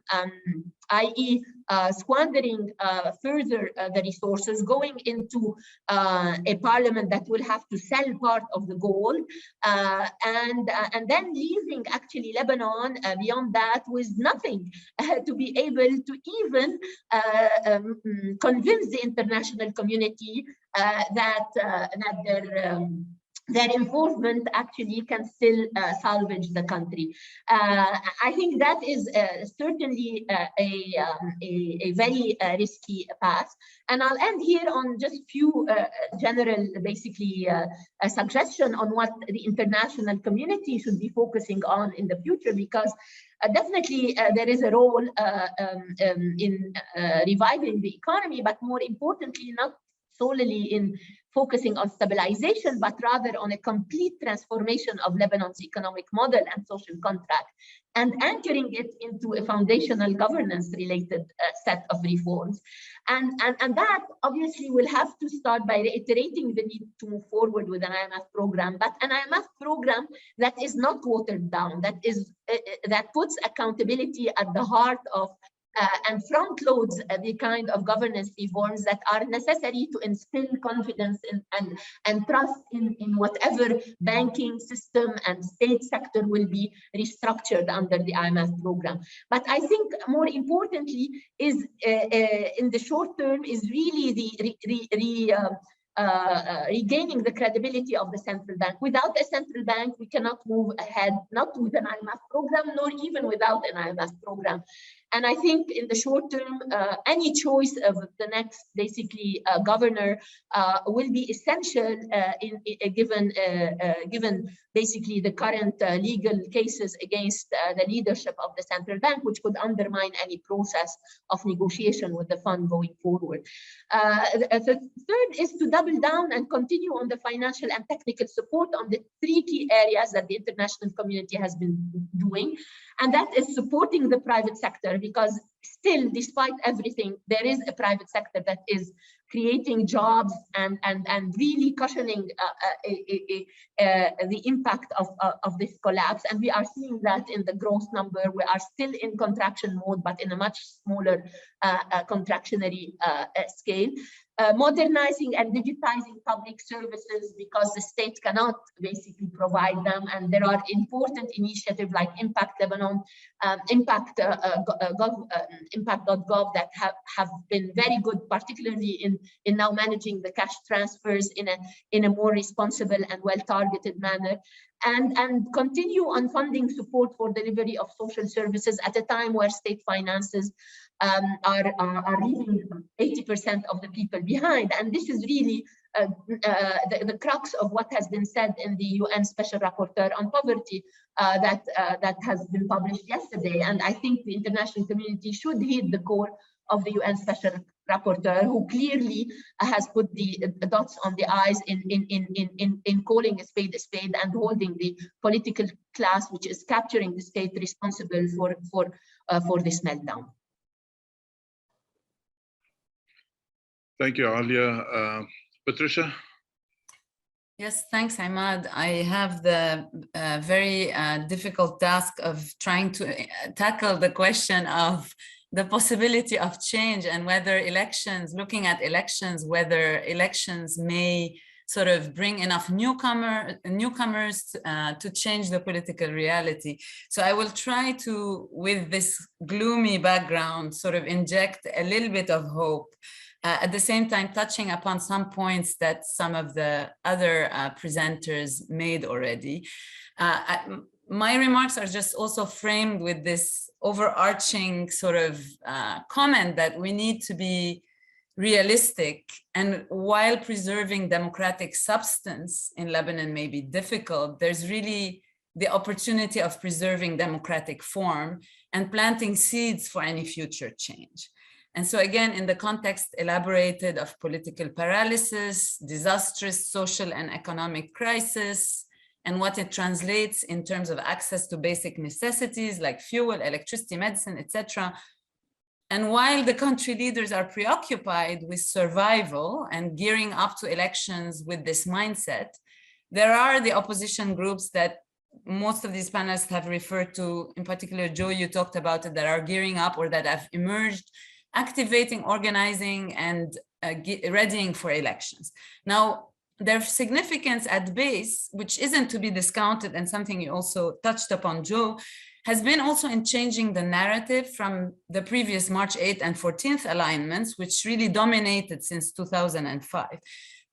i.e. Squandering further the resources, going into a parliament that will have to sell part of the gold, and then leaving actually Lebanon beyond that with nothing to be able to even convince the international community that their involvement actually can still salvage the country. I think that is certainly a very risky path. And I'll end here on just few general, basically, suggestion on what the international community should be focusing on in the future, because definitely there is a role in reviving the economy, but more importantly, not solely in focusing on stabilization, but rather on a complete transformation of Lebanon's economic model and social contract, and anchoring it into a foundational governance-related set of reforms. And that obviously will have to start by reiterating the need to move forward with an IMF program, but an IMF program that is not watered down, that puts accountability at the heart of and front loads the kind of governance reforms that are necessary to instill confidence and trust in whatever banking system and state sector will be restructured under the IMF program. But I think more importantly is in the short term is really the regaining the credibility of the central bank. Without a central bank, we cannot move ahead, not with an IMF program, nor even without an IMF program. And I think in the short term, any choice of the next, basically, governor will be essential given basically the current legal cases against the leadership of the central bank, which could undermine any process of negotiation with the fund going forward. The third is to double down and continue on the financial and technical support on the three key areas that the international community has been doing. And that is supporting the private sector, because still, despite everything, there is a private sector that is creating jobs and really cushioning the impact of this collapse. And we are seeing that in the growth number. We are still in contraction mode, but in a much smaller contractionary scale. modernizing and digitizing public services because the state cannot basically provide them. And there are important initiatives like Impact Lebanon, Impact.gov that have been very good, particularly in now managing the cash transfers in a more responsible and well-targeted manner. And continue on funding support for delivery of social services at a time where state finances are leaving 80% of the people behind. And this is really the crux of what has been said in the UN Special Rapporteur on Poverty that has been published yesterday. And I think the international community should heed the call of the UN Special Rapporteur, who clearly has put the dots on the I's in calling a spade and holding the political class, which is capturing the state, responsible for this meltdown. Thank you, Alia. Patricia? Yes, thanks, Ahmad. I have the very difficult task of trying to tackle the question of the possibility of change and whether elections, looking at elections, whether elections may sort of bring enough newcomers to change the political reality. So I will try to, with this gloomy background, sort of inject a little bit of hope. At the same time, touching upon some points that some of the other presenters made already. My remarks are just also framed with this overarching sort of comment that we need to be realistic, and while preserving democratic substance in Lebanon may be difficult, there's really the opportunity of preserving democratic form and planting seeds for any future change. And so again, in the context elaborated of political paralysis, disastrous social and economic crisis, and what it translates in terms of access to basic necessities like fuel, electricity, medicine, etc. And while the country leaders are preoccupied with survival and gearing up to elections with this mindset, there are the opposition groups that most of these panelists have referred to, in particular, Joe, you talked about it, that are gearing up or that have emerged, activating, organizing, and readying for elections. Now, their significance at base, which isn't to be discounted, and something you also touched upon, Joe, has been also in changing the narrative from the previous March 8th and 14th alignments, which really dominated since 2005.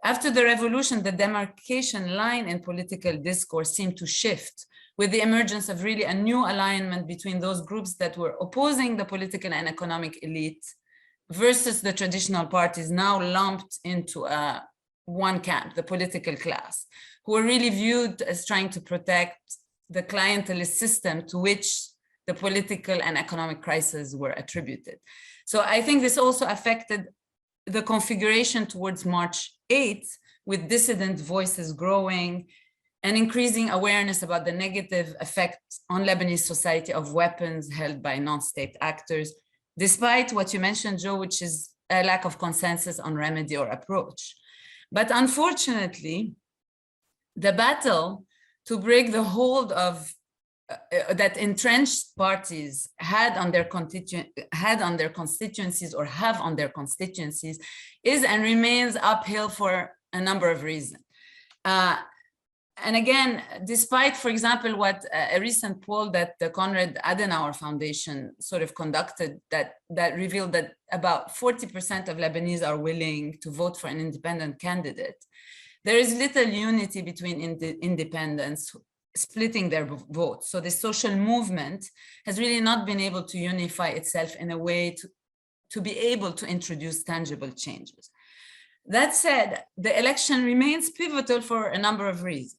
After the revolution, the demarcation line in political discourse seemed to shift, with the emergence of really a new alignment between those groups that were opposing the political and economic elite versus the traditional parties now lumped into one camp, the political class, who were really viewed as trying to protect the clientelist system to which the political and economic crises were attributed. So I think this also affected the configuration towards March 8th, with dissident voices growing and increasing awareness about the negative effects on Lebanese society of weapons held by non-state actors, despite what you mentioned, Joe, which is a lack of consensus on remedy or approach. But unfortunately, the battle to break the hold of that entrenched parties had on their constituencies or have on their constituencies is and remains uphill for a number of reasons. And again, despite, for example, what a recent poll that the Konrad Adenauer Foundation sort of conducted that revealed that about 40% of Lebanese are willing to vote for an independent candidate, there is little unity between independents splitting their votes. So the social movement has really not been able to unify itself in a way to be able to introduce tangible changes. That said, the election remains pivotal for a number of reasons.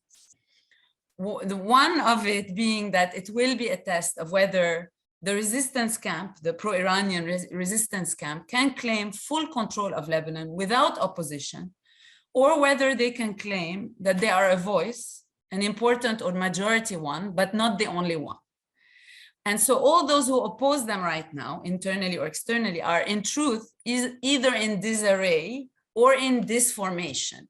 The one of it being that it will be a test of whether the resistance camp, the pro-Iranian resistance camp, can claim full control of Lebanon without opposition, or whether they can claim that they are a voice, an important or majority one, but not the only one. And so all those who oppose them right now, internally or externally, are in truth either in disarray or in disformation.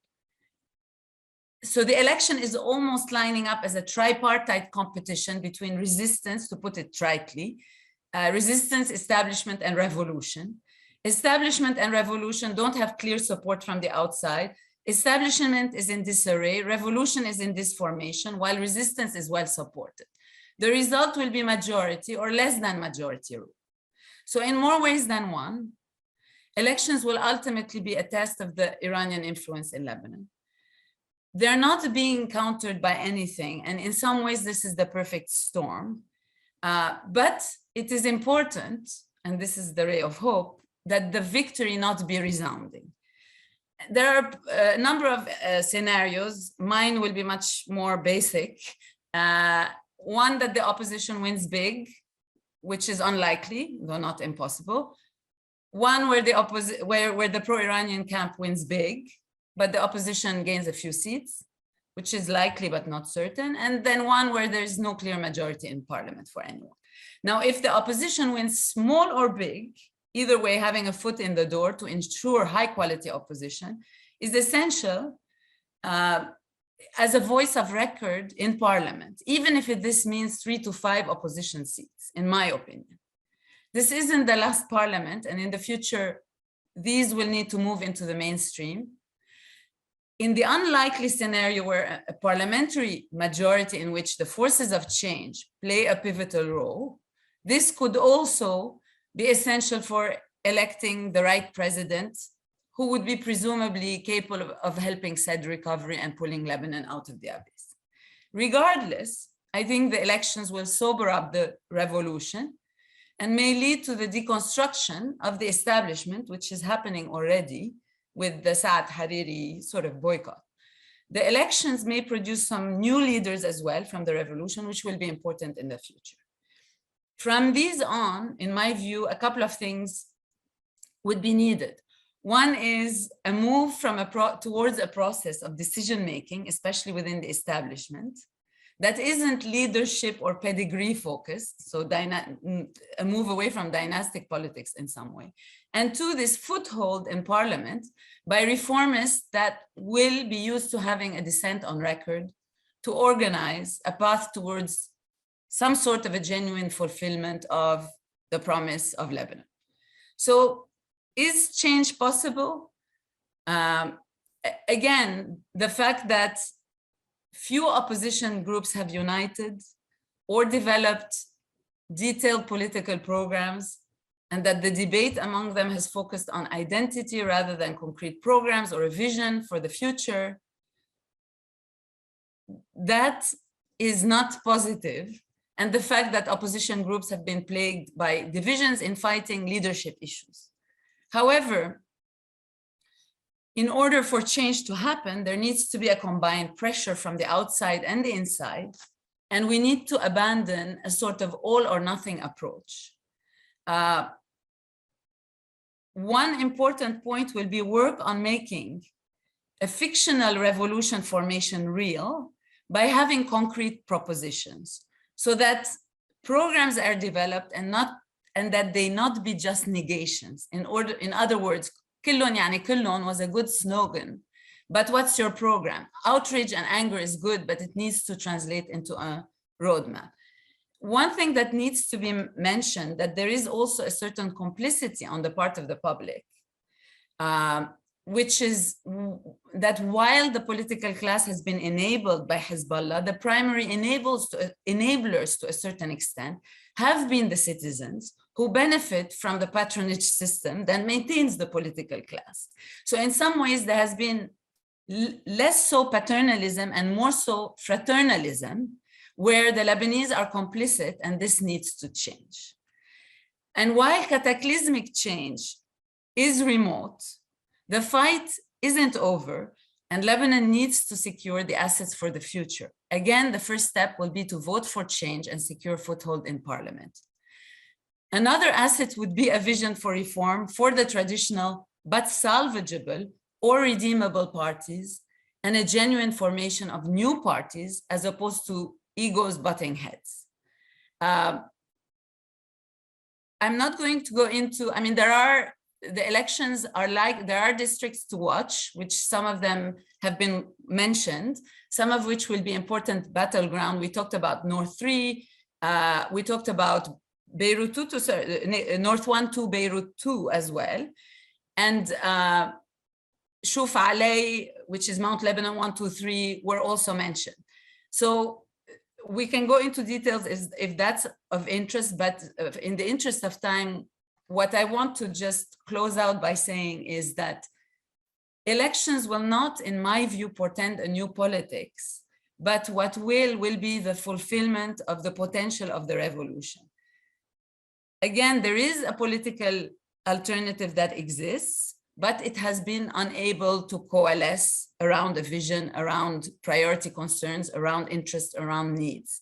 So the election is almost lining up as a tripartite competition between resistance, to put it tritely, resistance, establishment, and revolution, Establishment and revolution don't have clear support from the outside. Establishment is in disarray, revolution is in disformation, while resistance is well supported. The result will be majority or less than majority rule. So in more ways than one, elections will ultimately be a test of the Iranian influence in Lebanon. They're not being countered by anything, and in some ways this is the perfect storm. But it is important, and this is the ray of hope, that the victory not be resounding. There are a number of scenarios. Mine will be much more basic. One, that the opposition wins big, which is unlikely, though not impossible. One where the pro-Iranian camp wins big, but the opposition gains a few seats, which is likely but not certain. And then one where there's no clear majority in parliament for anyone. Now, if the opposition wins small or big, either way, having a foot in the door to ensure high quality opposition is essential as a voice of record in parliament, even if this means 3 to 5 opposition seats, in my opinion. This isn't the last parliament, and in the future, these will need to move into the mainstream. In the unlikely scenario where a parliamentary majority in which the forces of change play a pivotal role, this could also be essential for electing the right president, who would be presumably capable of helping said recovery and pulling Lebanon out of the abyss. Regardless, I think the elections will sober up the revolution and may lead to the deconstruction of the establishment, which is happening already with the Saad Hariri sort of boycott. The elections may produce some new leaders as well from the revolution, which will be important in the future. From these on, in my view, a couple of things would be needed. One is a move from towards a process of decision-making, especially within the establishment, that isn't leadership or pedigree focused, so a move away from dynastic politics in some way. And two, this foothold in parliament by reformists that will be used to having a dissent on record to organize a path towards some sort of a genuine fulfillment of the promise of Lebanon. So is change possible? Again, the fact that few opposition groups have united or developed detailed political programs, and that the debate among them has focused on identity rather than concrete programs or a vision for the future, that is not positive. And the fact that opposition groups have been plagued by divisions in fighting leadership issues. However, in order for change to happen, there needs to be a combined pressure from the outside and the inside, and we need to abandon a sort of all or nothing approach. One important point will be work on making a fictional revolution formation real by having concrete propositions, so that programs are developed and that they not be just negations. In other words, Kullun yani kullun was a good slogan, but what's your program? Outrage and anger is good, but it needs to translate into a roadmap. One thing that needs to be mentioned, that there is also a certain complicity on the part of the public, which is that while the political class has been enabled by Hezbollah, the primary enablers to a certain extent have been the citizens who benefit from the patronage system that maintains the political class. So in some ways, there has been less so paternalism and more so fraternalism, where the Lebanese are complicit, and this needs to change. And while cataclysmic change is remote, the fight isn't over, and Lebanon needs to secure the assets for the future. Again, the first step will be to vote for change and secure foothold in parliament. Another asset would be a vision for reform for the traditional but salvageable or redeemable parties, and a genuine formation of new parties as opposed to egos butting heads. I'm not going to go into, the elections are there are districts to watch, which some of them have been mentioned, some of which will be important battleground. We talked about North 3, we talked about Beirut 2 to North 1 to Beirut 2 as well. And Shuf Alay, which is Mount Lebanon 1, 2, 3, were also mentioned. So we can go into details if that's of interest, but in the interest of time, what I want to just close out by saying is that elections will not, in my view, portend a new politics, but what will be the fulfillment of the potential of the revolution. Again, there is a political alternative that exists, but it has been unable to coalesce around a vision, around priority concerns, around interest, around needs.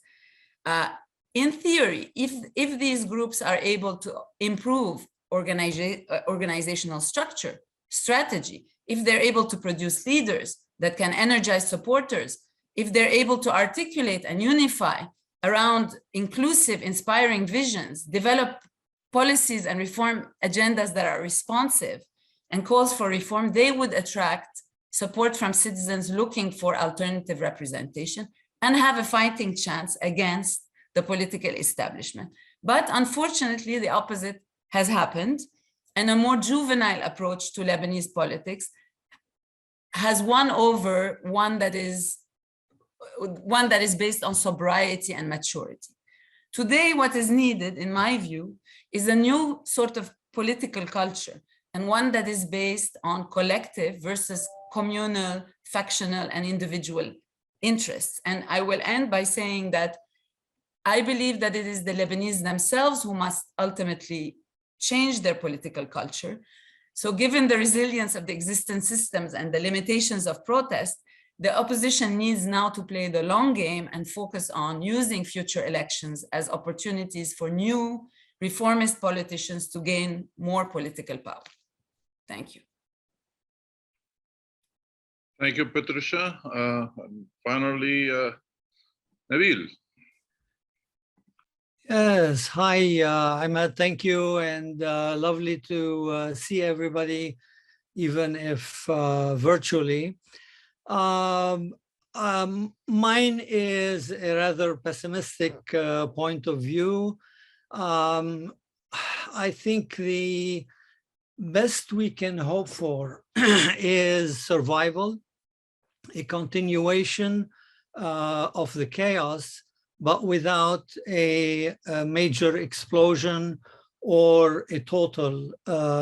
In theory, if these groups are able to improve organizational structure, strategy, if they're able to produce leaders that can energize supporters, if they're able to articulate and unify around inclusive, inspiring visions, develop policies and reform agendas that are responsive and calls for reform, they would attract support from citizens looking for alternative representation and have a fighting chance against the political establishment. But unfortunately, the opposite has happened, and a more juvenile approach to Lebanese politics has won over one that is based on sobriety and maturity. Today, what is needed, in my view, is a new sort of political culture, and one that is based on collective versus communal, factional, and individual interests. And I will end by saying that I believe that it is the Lebanese themselves who must ultimately change their political culture. So given the resilience of the existing systems and the limitations of protest, the opposition needs now to play the long game and focus on using future elections as opportunities for new reformist politicians to gain more political power. Thank you. Thank you, Patricia. And finally, Nabeel. Yes, hi, Ahmed, thank you, and lovely to see everybody, even if virtually. Mine is a rather pessimistic point of view. I think the best we can hope for is survival, a continuation of the chaos, but without a major explosion or a total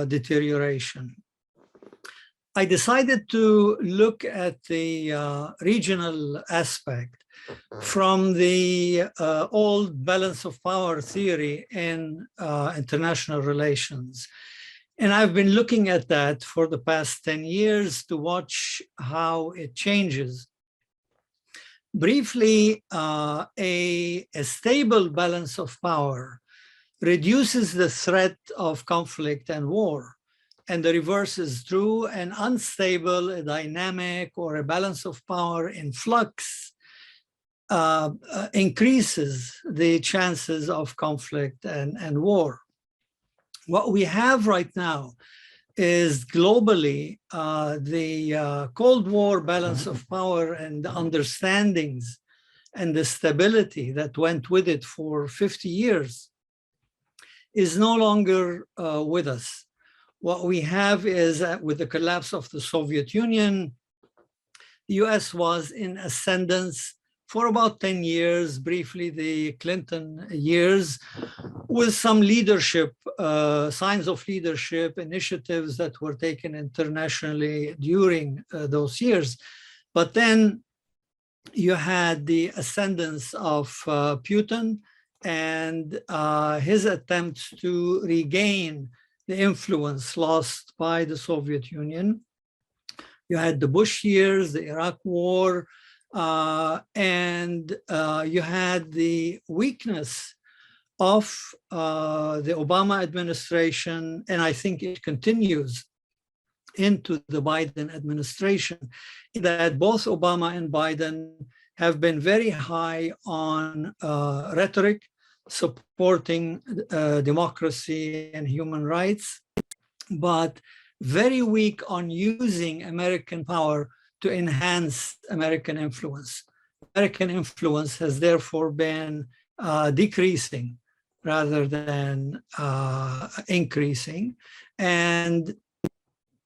deterioration. I decided to look at the regional aspect from the old balance of power theory in international relations. And I've been looking at that for the past 10 years to watch how it changes. Briefly, a stable balance of power reduces the threat of conflict and war. And the reverse is true. An unstable, a dynamic, or a balance of power in flux increases the chances of conflict and war. What we have right now is globally the Cold War balance of power and the understandings and the stability that went with it for 50 years is no longer with us. What we have is that with the collapse of the Soviet Union, the US was in ascendance for about 10 years, briefly the Clinton years, with some leadership, signs of leadership, initiatives that were taken internationally during those years. But then you had the ascendance of Putin and his attempts to regain the influence lost by the Soviet Union. You had the Bush years, the Iraq War, and you had the weakness of the Obama administration, and I think it continues into the Biden administration, that both Obama and Biden have been very high on rhetoric, supporting democracy and human rights, but very weak on using American power to enhance American influence. American influence has therefore been decreasing rather than increasing. And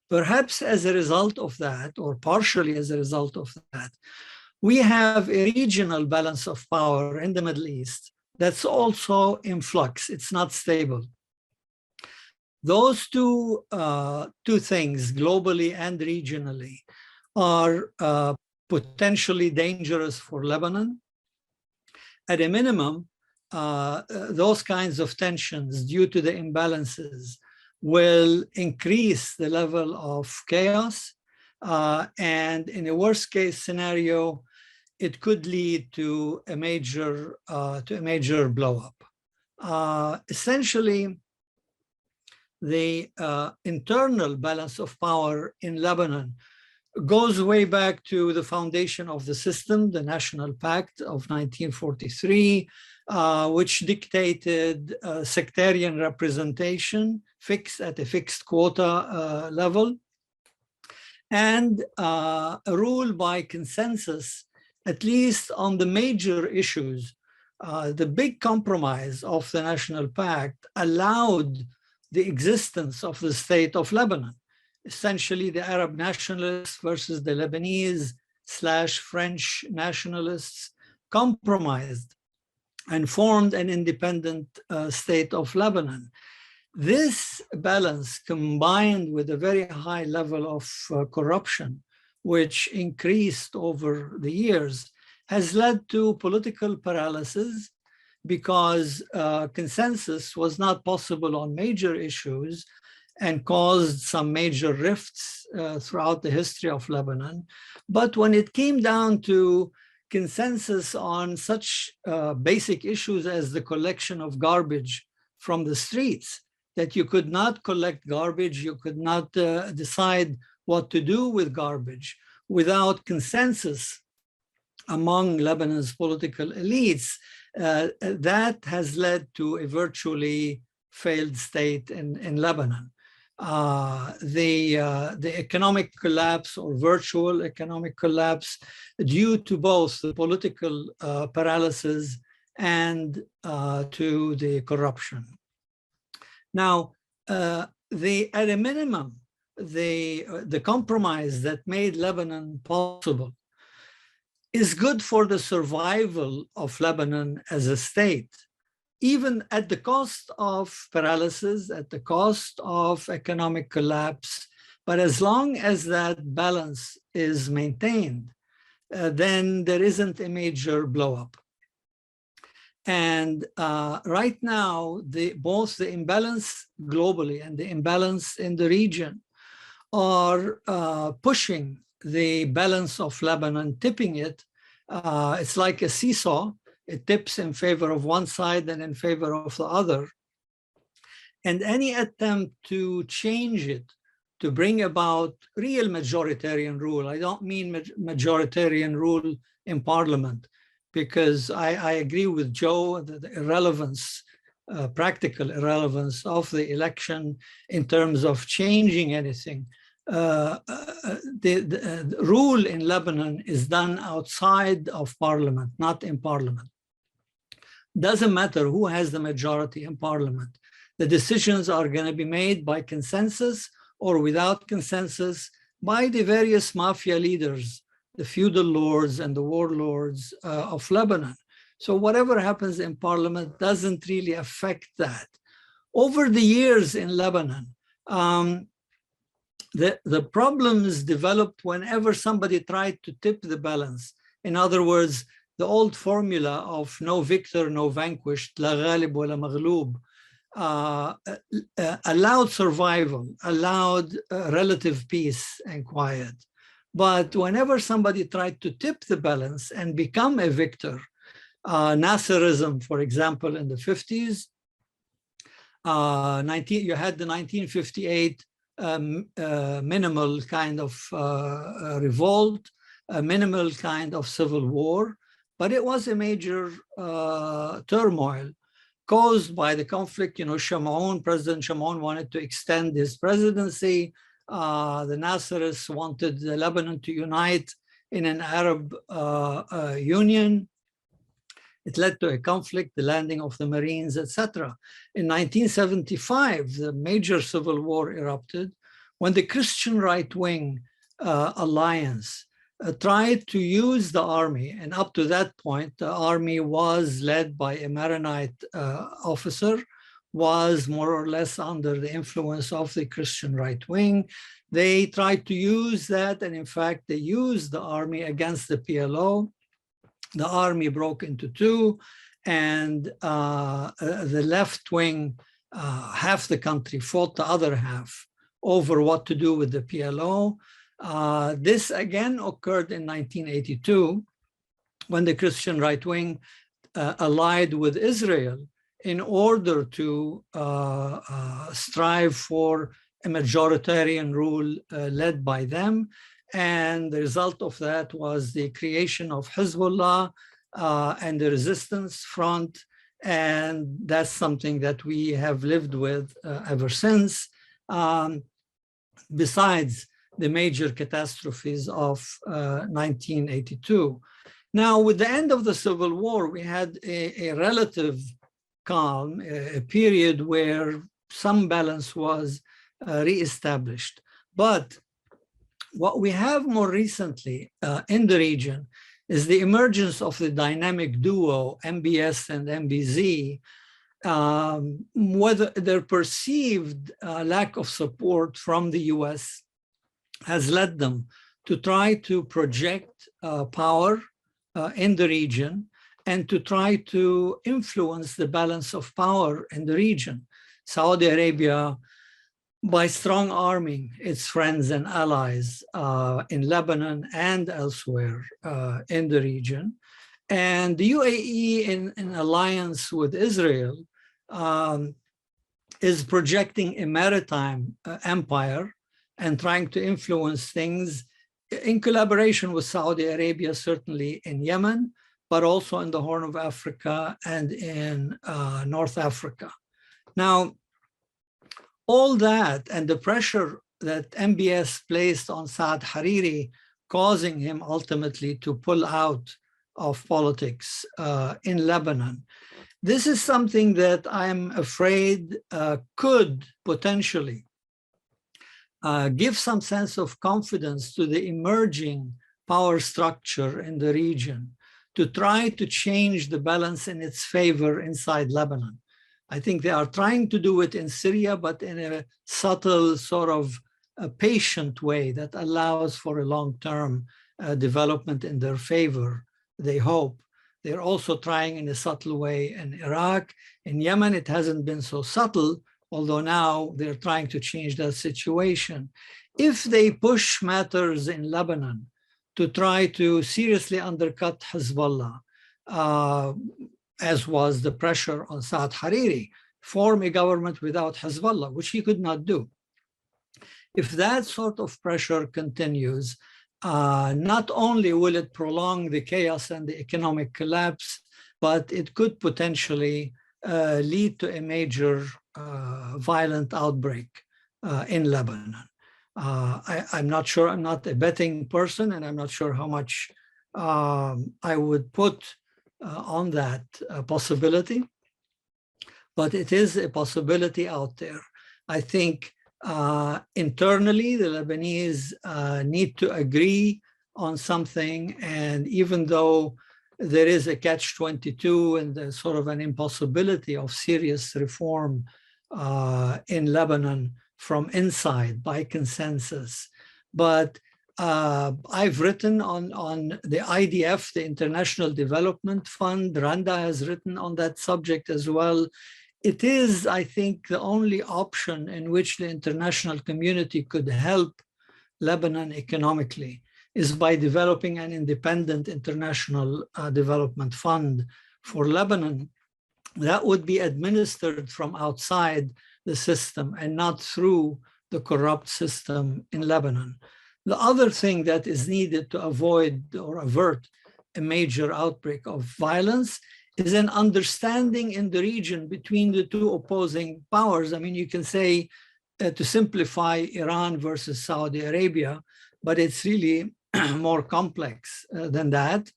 perhaps as a result of that, or partially as a result of that, we have a regional balance of power in the Middle East that's also in flux. It's not stable. Those two things, globally and regionally, are potentially dangerous for Lebanon. At a minimum, those kinds of tensions due to the imbalances will increase the level of chaos. And in a worst case scenario, it could lead to a major blow up. Essentially, the internal balance of power in Lebanon goes way back to the foundation of the system, the National Pact of 1943, which dictated sectarian representation fixed at a fixed quota level, and a rule by consensus, at least on the major issues. The big compromise of the National Pact allowed the existence of the state of Lebanon. Essentially, the Arab nationalists versus the Lebanese/French nationalists compromised and formed an independent state of Lebanon. This balance, combined with a very high level of corruption, which increased over the years, has led to political paralysis, because consensus was not possible on major issues and caused some major rifts throughout the history of Lebanon. But when it came down to consensus on such basic issues as the collection of garbage from the streets, that you could not collect garbage, you could not decide what to do with garbage without consensus among Lebanon's political elites, that has led to a virtually failed state in Lebanon. The economic collapse, or virtual economic collapse, due to both the political paralysis and to the corruption. Now, at a minimum, the compromise that made Lebanon possible is good for the survival of Lebanon as a state, even at the cost of paralysis, at the cost of economic collapse. But as long as that balance is maintained, then there isn't a major blow-up. And right now, both the imbalance globally and the imbalance in the region are pushing the balance of Lebanon, tipping it. It's like a seesaw. It tips in favor of one side and in favor of the other. And any attempt to change it, to bring about real majoritarian rule, I don't mean majoritarian rule in parliament, because I agree with Joe that the irrelevance, practical irrelevance of the election in terms of changing anything. The rule in Lebanon is done outside of parliament, not in parliament. Doesn't matter who has the majority in parliament. The decisions are going to be made by consensus or without consensus by the various mafia leaders, the feudal lords and the warlords of Lebanon. So whatever happens in parliament doesn't really affect that. Over the years in Lebanon, the problems developed whenever somebody tried to tip the balance. In other words, the old formula of no victor, no vanquished, la ghalib wa la maghlub, allowed survival, allowed relative peace and quiet. But whenever somebody tried to tip the balance and become a victor, Nasserism, for example, in the 50s, you had the 1958 minimal kind of revolt, a minimal kind of civil war, but it was a major turmoil caused by the conflict. You know, President Shamoun wanted to extend his presidency. The Nasserists wanted Lebanon to unite in an Arab union. It led to a conflict, the landing of the Marines, etc. In 1975, the major civil war erupted when the Christian right-wing alliance tried to use the army, and up to that point, the army was led by a Maronite officer, was more or less under the influence of the Christian right wing. They tried to use that, and in fact, they used the army against the PLO. The army broke into two, and the left wing, half the country, fought the other half over what to do with the PLO. This again occurred in 1982 when the Christian right wing allied with Israel in order to strive for a majoritarian rule led by them. And the result of that was the creation of Hezbollah and the resistance front. And that's something that we have lived with ever since, besides the major catastrophes of 1982. Now, with the end of the Civil War, we had a relative calm, a period where some balance was reestablished. But what we have more recently in the region is the emergence of the dynamic duo, MBS and MBZ, whether their perceived lack of support from the US has led them to try to project power in the region and to try to influence the balance of power in the region. Saudi Arabia, by strong arming its friends and allies in Lebanon and elsewhere in the region, and the UAE in alliance with Israel is projecting a maritime empire and trying to influence things in collaboration with Saudi Arabia, certainly in Yemen, but also in the Horn of Africa and in North Africa. Now, all that and the pressure that MBS placed on Saad Hariri, causing him ultimately to pull out of politics in Lebanon. This is something that I'm afraid could potentially give some sense of confidence to the emerging power structure in the region to try to change the balance in its favor inside Lebanon. I think they are trying to do it in Syria, but in a subtle, sort of a patient way that allows for a long-term development in their favor, they hope. They're also trying in a subtle way in Iraq. In Yemen, it hasn't been so subtle, although now they're trying to change that situation. If they push matters in Lebanon to try to seriously undercut Hezbollah, as was the pressure on Saad Hariri, form a government without Hezbollah, which he could not do. If that sort of pressure continues, not only will it prolong the chaos and the economic collapse, but it could potentially lead to a major violent outbreak in Lebanon. I'm not sure, I'm not a betting person, and I'm not sure how much I would put on that possibility, but it is a possibility out there. I think internally, the Lebanese need to agree on something, and even though there is a catch-22 and there's sort of an impossibility of serious reform in Lebanon from inside by consensus, but I've written on the IDF, the International Development Fund. Randa has written on that subject as well. It is, I think, the only option in which the international community could help Lebanon economically is by developing an independent international development fund for Lebanon that would be administered from outside the system and not through the corrupt system in Lebanon. The other thing that is needed to avoid or avert a major outbreak of violence is an understanding in the region between the two opposing powers. I mean, you can say, to simplify, Iran versus Saudi Arabia, but it's really more complex than that.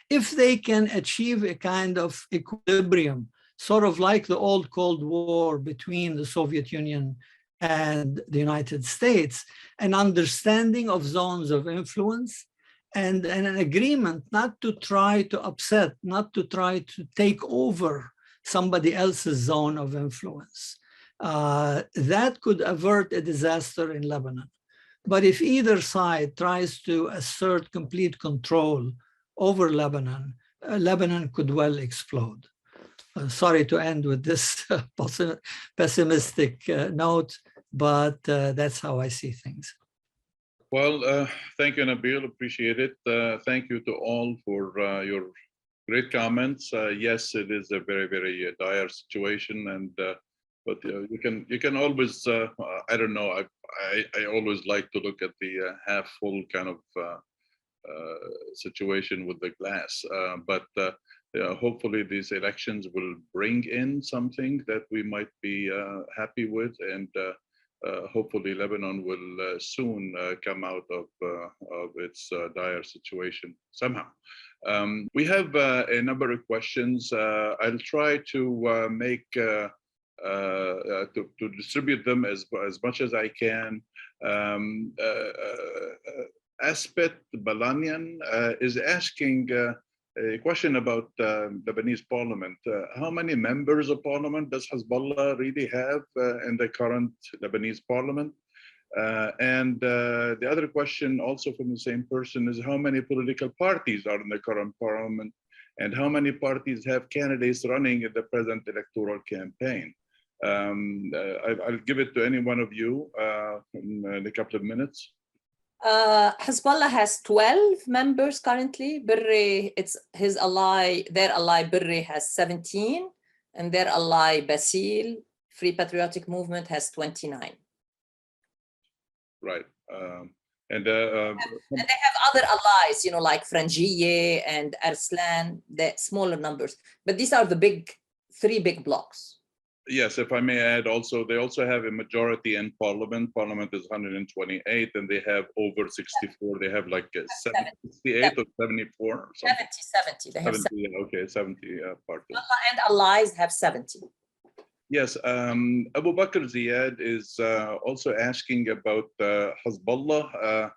If they can achieve a kind of equilibrium, sort of like the old Cold War between the Soviet Union and the United States, an understanding of zones of influence and an agreement not to try to upset, not to try to take over somebody else's zone of influence. That could avert a disaster in Lebanon. But if either side tries to assert complete control over Lebanon, Lebanon could well explode. Sorry to end with this pessimistic note, but that's how I see things. Well, thank you, Nabeel. Appreciate it. Thank you to all for your great comments. Yes, it is a very, very dire situation, and but you can always I don't know. I always like to look at the half full kind of situation with the glass. But hopefully these elections will bring in something that we might be happy with, and hopefully Lebanon will soon come out of its dire situation somehow. We have a number of questions. I'll try to make to distribute them as much as I can. Aspet Balanian is asking a question about Lebanese parliament. How many members of parliament does Hezbollah really have in the current Lebanese parliament? And the other question, also from the same person, is how many political parties are in the current parliament, and how many parties have candidates running in the present electoral campaign? I'll give it to any one of you in a couple of minutes. Hezbollah has 12 members currently. Birri, it's his ally, their ally Birri has 17, and their ally Basil, Free Patriotic Movement, has 29. Right. And they have other allies, you know, like Frangieh and Arslan, the smaller numbers. But these are the three big blocks. Yes, if I may add also, they also have a majority in parliament. Parliament is 128, and they have over 64. They have like 68 or 74? 70. They have 70. Okay, 70 parties. Hezbollah and allies have 70. Yes, Abu Bakr Ziyad is also asking about Hezbollah.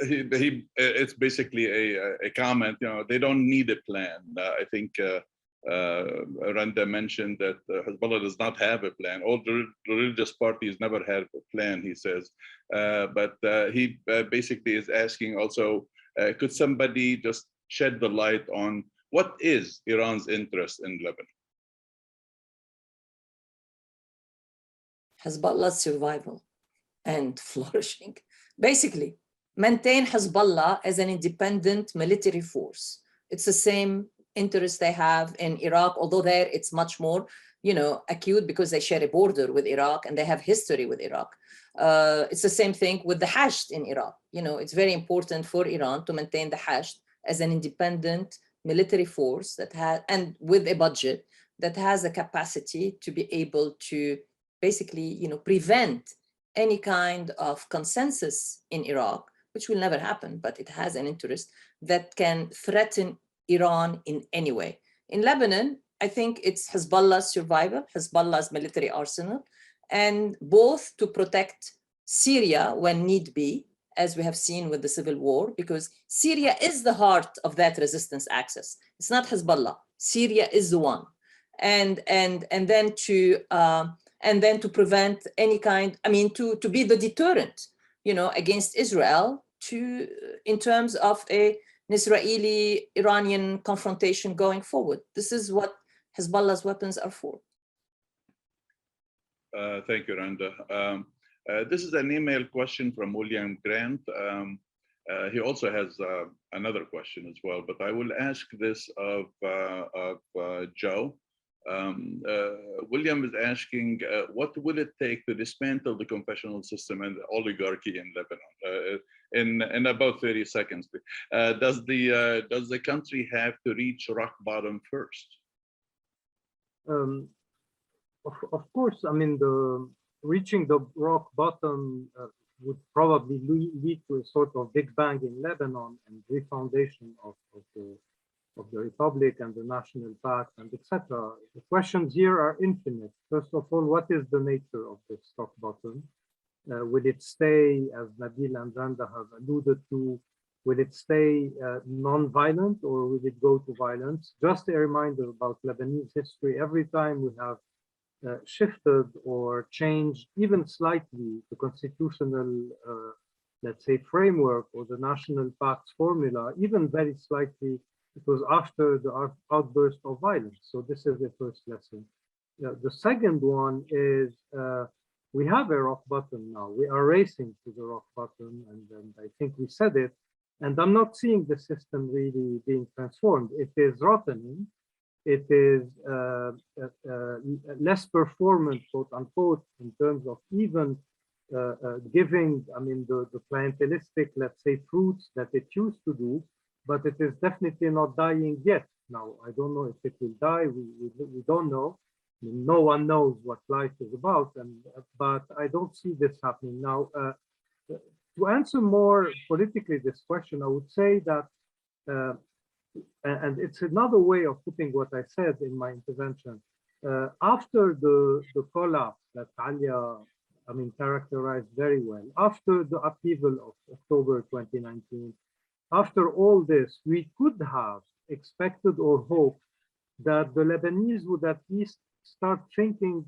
It's basically a comment. You know, they don't need a plan. I think Randa mentioned that Hezbollah does not have a plan. All the religious parties never had a plan, he says. But he basically is asking also, could somebody just shed the light on what is Iran's interest in Lebanon? Hezbollah's survival and flourishing. Basically, maintain Hezbollah as an independent military force. It's the same interest they have in Iraq, although there it's much more, you know, acute because they share a border with Iraq and they have history with Iraq. It's the same thing with the Hashd in Iraq. You know, it's very important for Iran to maintain the Hashd as an independent military force that has, and with a budget that has a capacity to be able to basically, you know, prevent any kind of consensus in Iraq, which will never happen, but it has an interest that can threaten Iran in any way. In Lebanon, I think it's Hezbollah's survival, Hezbollah's military arsenal, and both to protect Syria when need be, as we have seen with the civil war, because Syria is the heart of that resistance axis. It's not Hezbollah. Syria is the one, and then to prevent any kind, I mean, to be the deterrent, you know, against Israel, in terms of an Israeli-Iranian confrontation going forward. This is what Hezbollah's weapons are for. Thank you, Randa. This is an email question from William Grant. He also has another question as well, but I will ask this of Joe. William is asking, what will it take to dismantle the confessional system and the oligarchy in Lebanon? In about 30 seconds, does the country have to reach rock bottom first? Of course, I mean, reaching the rock bottom would probably lead to a sort of Big Bang in Lebanon and refoundation of the Republic and the National Pact and etc. The questions here are infinite. First of all, what is the nature of this rock bottom? Will it stay, as Nabeel and Randa have alluded to, will it stay non-violent or will it go to violence? Just a reminder about Lebanese history. Every time we have shifted or changed even slightly the constitutional, let's say, framework or the National Pact's formula, even very slightly, it was after the outburst of violence. So this is the first lesson. The second one is we have a rock bottom now. We are racing to the rock bottom, and I think we said it. And I'm not seeing the system really being transformed. It is rottening. It is less performant, quote unquote, in terms of even giving, I mean, the clientelistic, let's say, fruits that it used to do, but it is definitely not dying yet. Now, I don't know if it will die. We don't know. I mean, no one knows what life is about, but I don't see this happening. Now, to answer more politically this question, I would say that, and it's another way of putting what I said in my intervention, after the collapse that Alia, I mean, characterized very well, after the upheaval of October 2019, after all this, we could have expected or hoped that the Lebanese would at least start thinking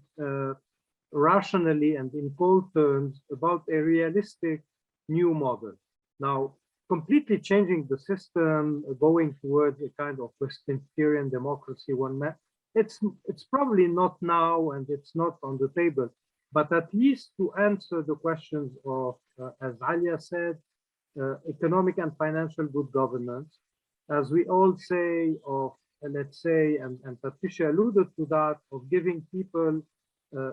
rationally and in cold terms about a realistic new model. Now, completely changing the system, going towards a kind of Westminster democracy, it's probably not now and it's not on the table, but at least to answer the questions of, as Alia said, economic and financial good governance, as we all say, of, let's say, and Patricia alluded to that, of giving people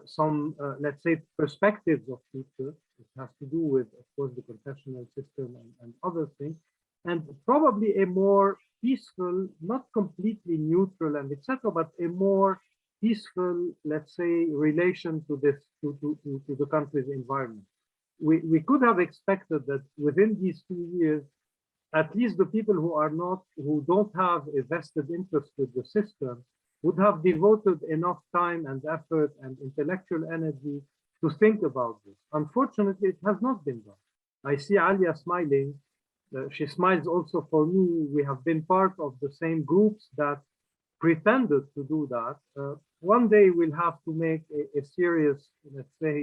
some, let's say, perspectives of future. It has to do with, of course, the confessional system and other things, and probably a more peaceful, not completely neutral and etc., but a more peaceful, let's say, relation to this, to the country's environment. We could have expected that within these 2 years, at least the people who don't have a vested interest with the system would have devoted enough time and effort and intellectual energy to think about this. Unfortunately, it has not been done. I see Alia smiling. She smiles also for me. We have been part of the same groups that pretended to do that. One day we'll have to make a serious, let's say,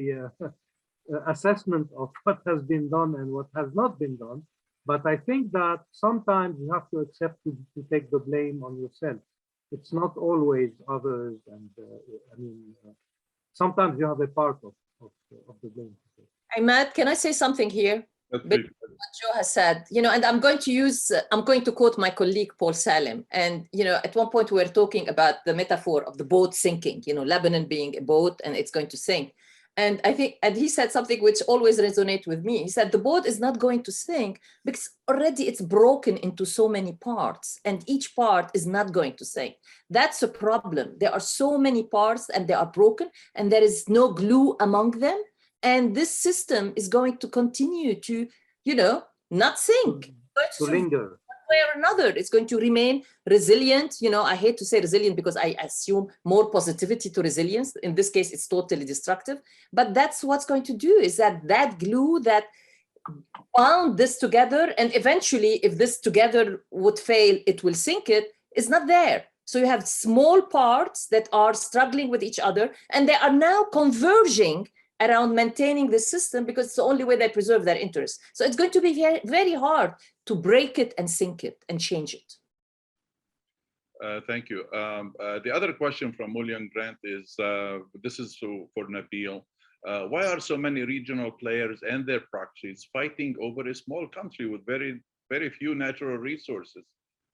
assessment of what has been done and what has not been done. But I think that sometimes you have to accept to take the blame on yourself. It's not always others, and I mean, sometimes you have a part of the blame. Ahmad, can I say something here? What Joe has said, you know, and I'm going to quote my colleague Paul Salim. And, you know, at one point we were talking about the metaphor of the boat sinking, you know, Lebanon being a boat and it's going to sink. And I think, and he said something which always resonates with me. He said, the boat is not going to sink because already it's broken into so many parts and each part is not going to sink. That's a problem. There are so many parts and they are broken and there is no glue among them. And this system is going to continue to, you know, not sink. To linger. One way or another, it's going to remain resilient. You know, I hate to say resilient because I assume more positivity to resilience. In this case, it's totally destructive. But that's what's going to do is that glue that bound this together, and eventually, if this together would fail, it will sink it, is not there. So you have small parts that are struggling with each other, and they are now converging around maintaining the system because it's the only way they preserve their interests. So it's going to be very, very hard to break it and sink it and change it. Thank you. The other question from Mullion Grant is, this is for Nabeel. Why are so many regional players and their proxies fighting over a small country with very, very few natural resources?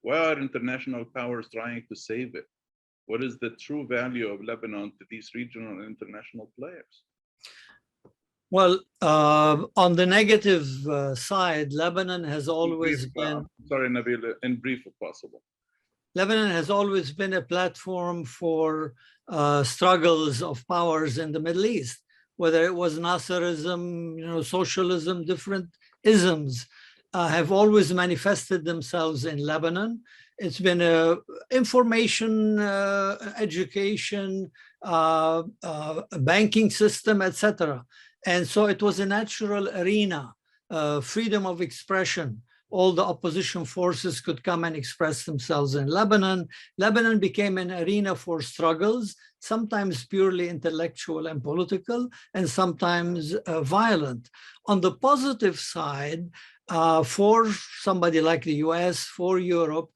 Why are international powers trying to save it? What is the true value of Lebanon to these regional and international players? Well, on the negative side, Lebanon has always been... Sorry, Nabeel, in brief if possible. Lebanon has always been a platform for struggles of powers in the Middle East. whether it was Nasserism, socialism, different isms have always manifested themselves in Lebanon. It's been information, education, banking system, etc. And so it was a natural arena, freedom of expression. All the opposition forces could come and express themselves in Lebanon. Lebanon became an arena for struggles, sometimes purely intellectual and political, and sometimes violent. On the positive side, for somebody like the US, for Europe,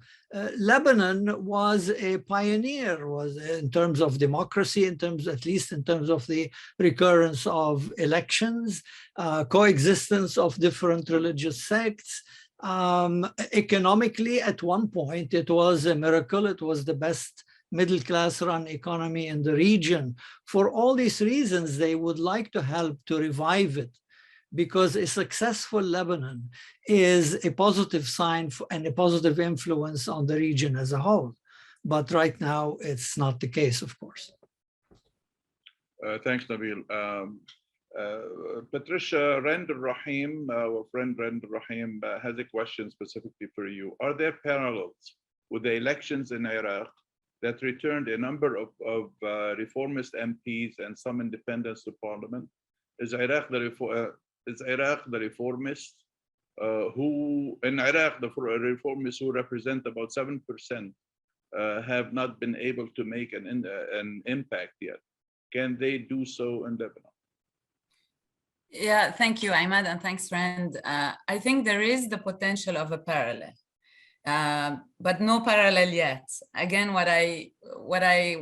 Lebanon was a pioneer, was in terms of democracy, at least in terms of the recurrence of elections, coexistence of different religious sects. Economically, at one point, it was a miracle. It was the best middle-class run economy in the region. For all these reasons, they would like to help to revive it, because a successful Lebanon is a positive sign and a positive influence on the region as a whole. But right now, it's not the case, of course. Thanks, Nabeel. Patricia, Rand Rahim, our friend Rand Rahim, has a question specifically for you. Are there parallels with the elections in Iraq that returned a number of reformist MPs and some independents to parliament? Is Iraq the reformists who, in Iraq, the reformists who represent about 7% have not been able to make an impact yet? Can they do so in Lebanon? Yeah, thank you, Ahmad, and thanks, Rand. I think there is the potential of a parallel, but no parallel yet. Again, what I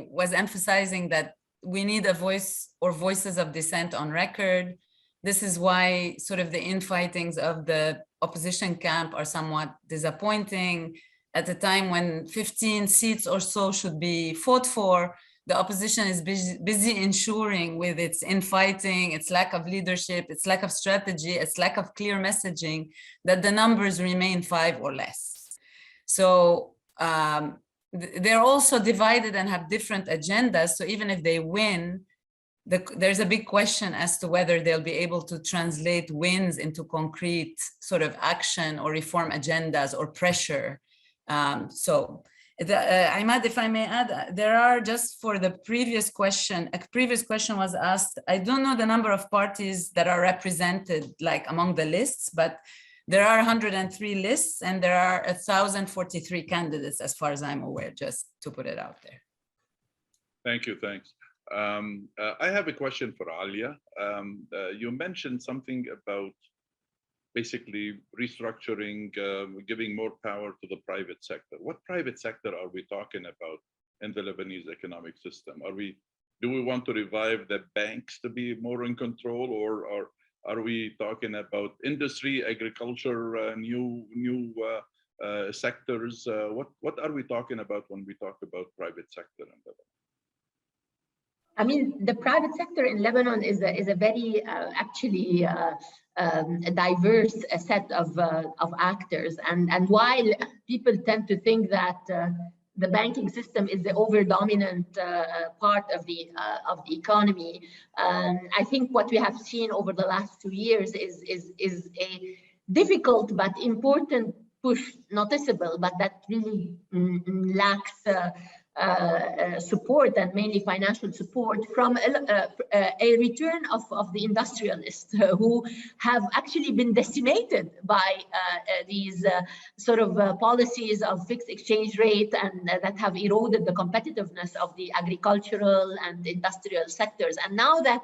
was emphasizing, that we need a voice or voices of dissent on record. This is why sort of the infightings of the opposition camp are somewhat disappointing. At a time when 15 seats or so should be fought for, the opposition is busy ensuring with its infighting, its lack of leadership, its lack of strategy, its lack of clear messaging, that the numbers remain 5 or less. So they're also divided and have different agendas. So even if they win, there's a big question as to whether they'll be able to translate wins into concrete sort of action or reform agendas or pressure. Ahmad, if I may add, there are, just for the previous question, a previous question was asked, I don't know the number of parties that are represented like among the lists, but there are 103 lists and there are 1,043 candidates as far as I'm aware, just to put it out there. Thank you, thanks. I have a question for Alia. You mentioned something about basically restructuring, giving more power to the private sector. What private sector are we talking about in the Lebanese economic system? Do we want to revive the banks to be more in control, or are we talking about industry, agriculture, new sectors? What are we talking about when we talk about private sector in Lebanon? I mean, the private sector in Lebanon is a very actually a diverse set of actors, and while people tend to think that the banking system is the over-dominant part of the economy, I think what we have seen over the last 2 years is a difficult but important push, noticeable, but that really lacks support, and mainly financial support, from a return of the industrialists who have actually been decimated by these sort of policies of fixed exchange rate, and that have eroded the competitiveness of the agricultural and industrial sectors. And now that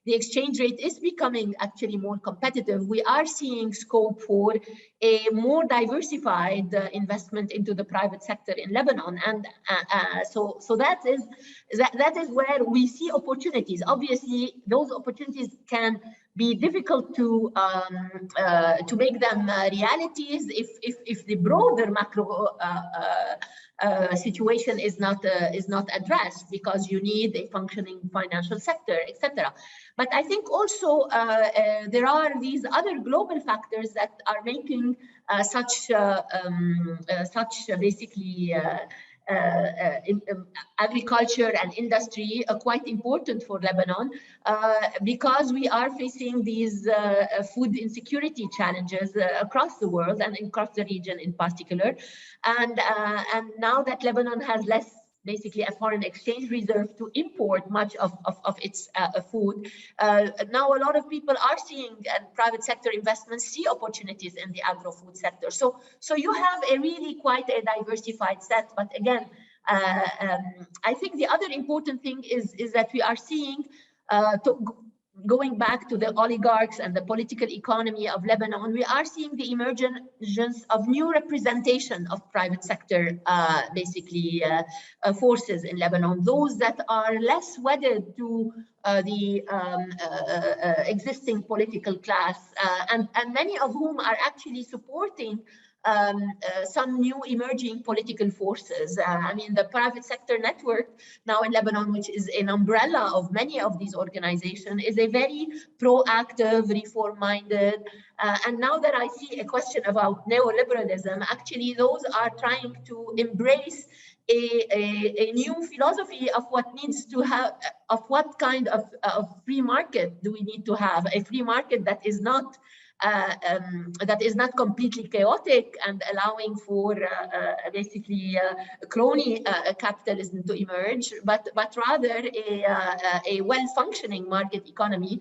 the exchange rate is becoming actually more competitive, we are seeing scope for a more diversified investment into the private sector in Lebanon. And so that is where we see opportunities. Obviously, those opportunities can be difficult to make them realities if the broader macro situation is not addressed, because you need a functioning financial sector, etc. But I think also there are these other global factors that are making such basically agriculture and industry quite important for Lebanon because we are facing these food insecurity challenges across the world and across the region in particular. And now that Lebanon has less basically a foreign exchange reserve to import much of its food. Now a lot of people are seeing, and private sector investments see opportunities in the agro-food sector. So you have a really quite a diversified set, but again, I think the other important thing is that we are seeing going back to the oligarchs and the political economy of Lebanon, we are seeing the emergence of new representation of private sector, forces in Lebanon, those that are less wedded to the existing political class, and many of whom are actually supporting some new emerging political forces. I mean, the private sector network now in Lebanon, which is an umbrella of many of these organizations, is a very proactive, reform-minded. And now that I see a question about neoliberalism, actually those are trying to embrace a new philosophy of what needs to have, of what kind of free market do we need to have, a free market that is not completely chaotic and allowing for crony capitalism to emerge, but rather a well-functioning market economy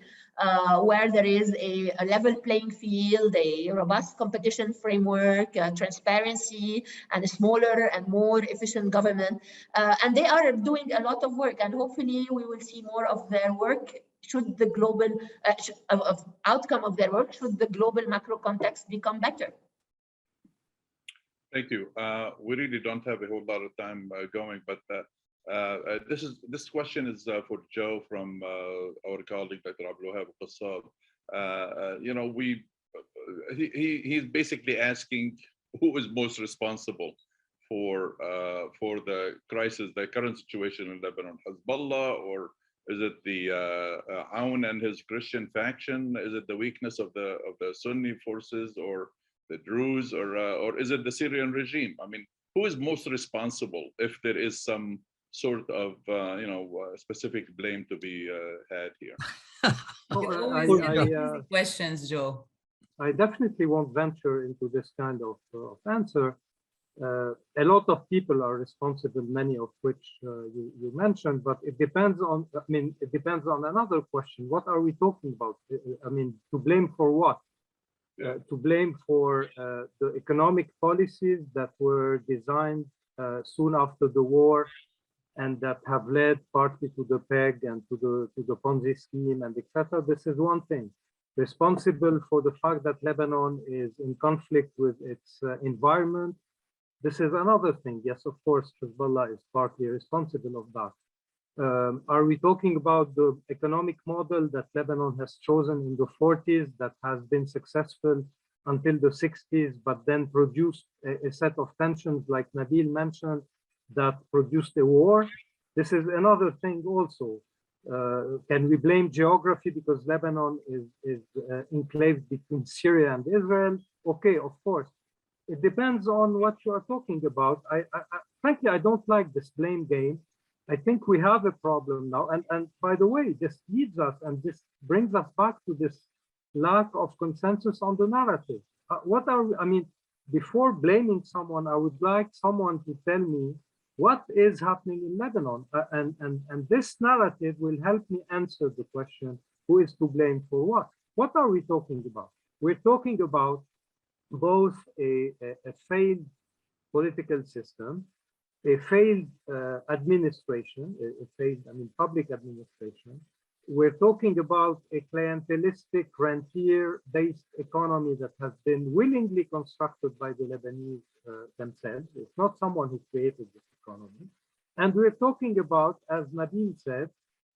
where there is a level playing field, a robust competition framework, transparency, and a smaller and more efficient government. And they are doing a lot of work, and hopefully we will see more of their work should the global outcome of their work, should the global macro context become better. Thank you. We really don't have a whole lot of time going, but this question is for Joe from our colleague, Dr. Abdulwahab Qassab. You know, he's basically asking who is most responsible for the crisis, the current situation in Lebanon, Hezbollah, or is it the Aoun and his Christian faction? Is it the weakness of the Sunni forces, or the Druze, or is it the Syrian regime? I mean, who is most responsible if there is some sort of specific blame to be had here? Questions, Joe. I definitely won't venture into this kind of answer. A lot of people are responsible, many of which you mentioned, but it depends on, it depends on another question. What are we talking about? I mean, to blame for what? To blame for the economic policies that were designed soon after the war and that have led partly to the PEG and to the Ponzi scheme and etc. This is one thing. Responsible for the fact that Lebanon is in conflict with its environment. This is another thing. Yes, of course, Hezbollah is partly responsible of that. Are we talking about the economic model that Lebanon has chosen in the 40s that has been successful until the 60s, but then produced a set of tensions like Nabeel mentioned that produced a war? This is another thing also. Can we blame geography because Lebanon is enclaved between Syria and Israel? Okay, of course. It depends on what you are talking about. Frankly, I don't like this blame game. I think we have a problem now. And by the way, this leads us, and this brings us back to this lack of consensus on the narrative. Before blaming someone, I would like someone to tell me what is happening in Lebanon. And this narrative will help me answer the question, who is to blame for what? What are we talking about? We're talking about both a failed political system, a failed administration, public administration. We're talking about a clientelistic, rentier-based economy that has been willingly constructed by the Lebanese themselves. It's not someone who created this economy. And we're talking about, as Nabeel said,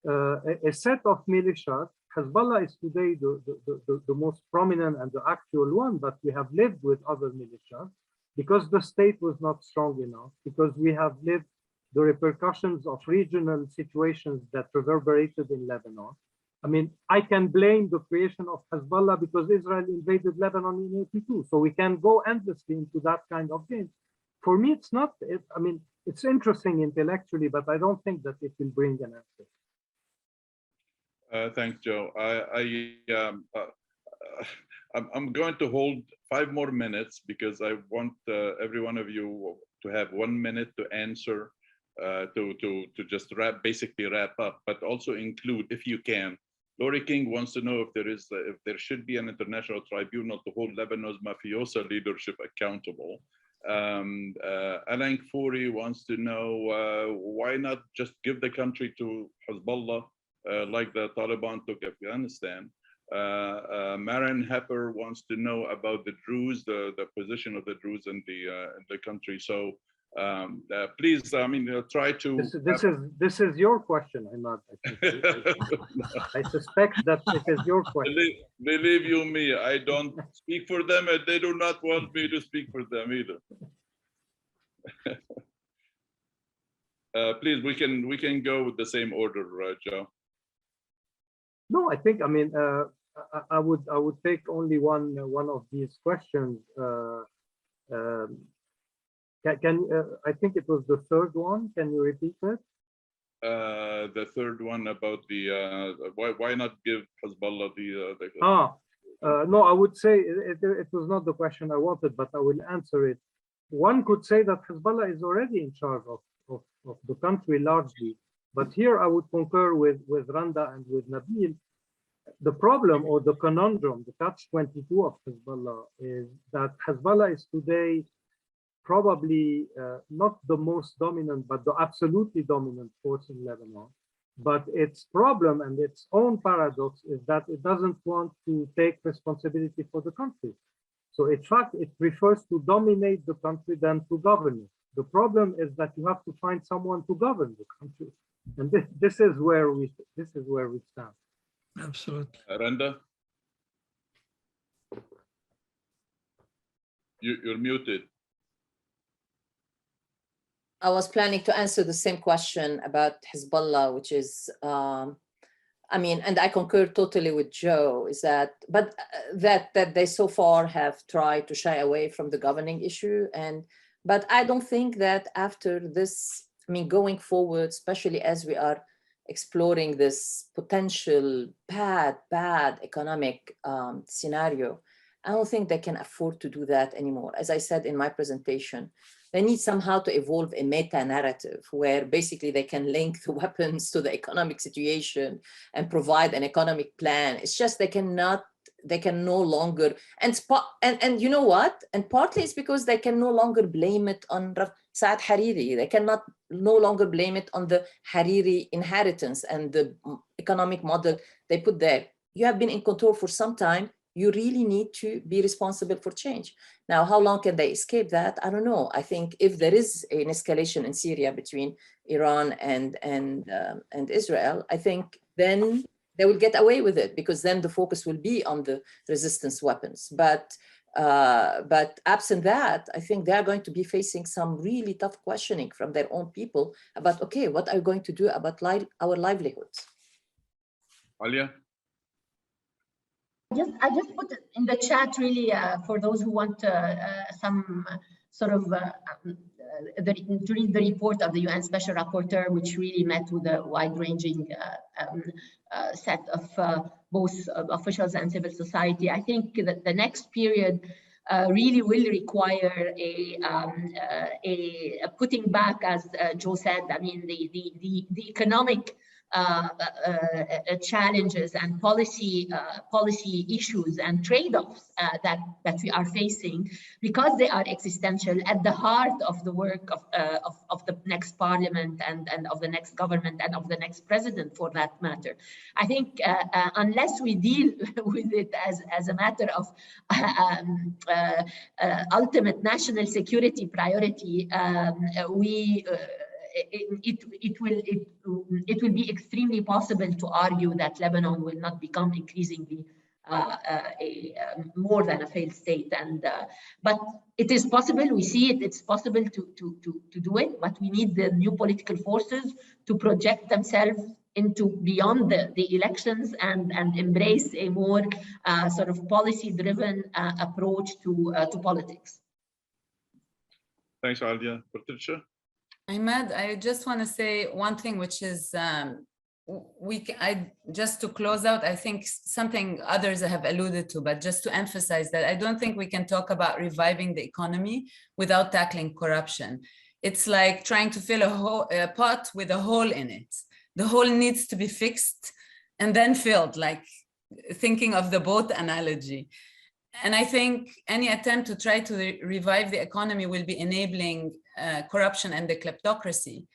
a set of militias. Hezbollah is today the most prominent and the actual one, but we have lived with other militias because the state was not strong enough, because we have lived the repercussions of regional situations that reverberated in Lebanon. I mean, I can blame the creation of Hezbollah because Israel invaded Lebanon in '82. So we can go endlessly into that kind of game. For me, it's not, it's interesting intellectually, but I don't think that it will bring an answer. Thanks, Joe. I'm going to hold 5 more minutes because I want every one of you to have 1 minute to answer, to just basically wrap up, but also include, if you can. Lori King wants to know if there should be an international tribunal to hold Lebanon's mafioso leadership accountable. Alia Moubayed wants to know why not just give the country to Hezbollah like the Taliban took Afghanistan. Maren Hepper wants to know about the Druze, the position of the Druze in the country. So please, I mean, try to. This is your question, Ahmad. I suspect that it is your question. Believe you me, I don't speak for them, and they do not want me to speak for them either. Please, we can go with the same order, Joe. No, I think, I mean, I would take only one of these questions. I think it was the third one. Can you repeat it? The third one about the why not give Hezbollah the no, I would say it was not the question I wanted, but I will answer it. One could say that Hezbollah is already in charge of the country largely, but here I would concur with Randa and with Nabeel. The problem or the conundrum, the catch-22 of Hezbollah is that Hezbollah is today probably not the most dominant, but the absolutely dominant force in Lebanon. But its problem and its own paradox is that it doesn't want to take responsibility for the country. So in fact, it prefers to dominate the country than to govern it. The problem is that you have to find someone to govern the country. And this is where we stand. Absolutely. Randa? You're muted. I was planning to answer the same question about Hezbollah, which is, I mean, and I concur totally with Joe, is that, but that they so far have tried to shy away from the governing issue. But I don't think that after this, I mean, going forward, especially as we are exploring this potential bad economic scenario, I don't think they can afford to do that anymore. As I said in my presentation, they need somehow to evolve a meta-narrative where basically they can link the weapons to the economic situation and provide an economic plan. It's just they can no longer, and you know what? And partly it's because they can no longer blame it on Saad Hariri. They cannot no longer blame it on the Hariri inheritance and the economic model they put there. You have been in control for some time. You really need to be responsible for change. Now, how long can they escape that? I don't know. I think if there is an escalation in Syria between Iran and Israel, I think then they will get away with it because then the focus will be on the resistance weapons. But absent that, I think they are going to be facing some really tough questioning from their own people about, okay, what are you going to do about our livelihoods? Alia? I just put it in the chat really for those who want some sort of to read the report of the UN Special Rapporteur, which really met with a wide-ranging set of both officials and civil society. I think that the next period really will require a putting back, as Joe said. I mean, the economic challenges and policy issues and trade-offs that we are facing, because they are existential at the heart of the work of the next parliament and of the next government and of the next president, for that matter. I think unless we deal with it as a matter of ultimate national security priority, it will be extremely possible to argue that Lebanon will not become increasingly more than a failed state. But it is possible. We see it. It's possible to do it. But we need the new political forces to project themselves into beyond the elections and embrace a more sort of policy-driven approach to politics. Thanks, Alia. Patricia? Ahmed, I just want to say one thing, which is just to close out, I think something others have alluded to, but just to emphasize that I don't think we can talk about reviving the economy without tackling corruption. It's like trying to fill a pot with a hole in it. The hole needs to be fixed and then filled, like thinking of the boat analogy. And I think any attempt to try to revive the economy will be enabling corruption and the kleptocracy.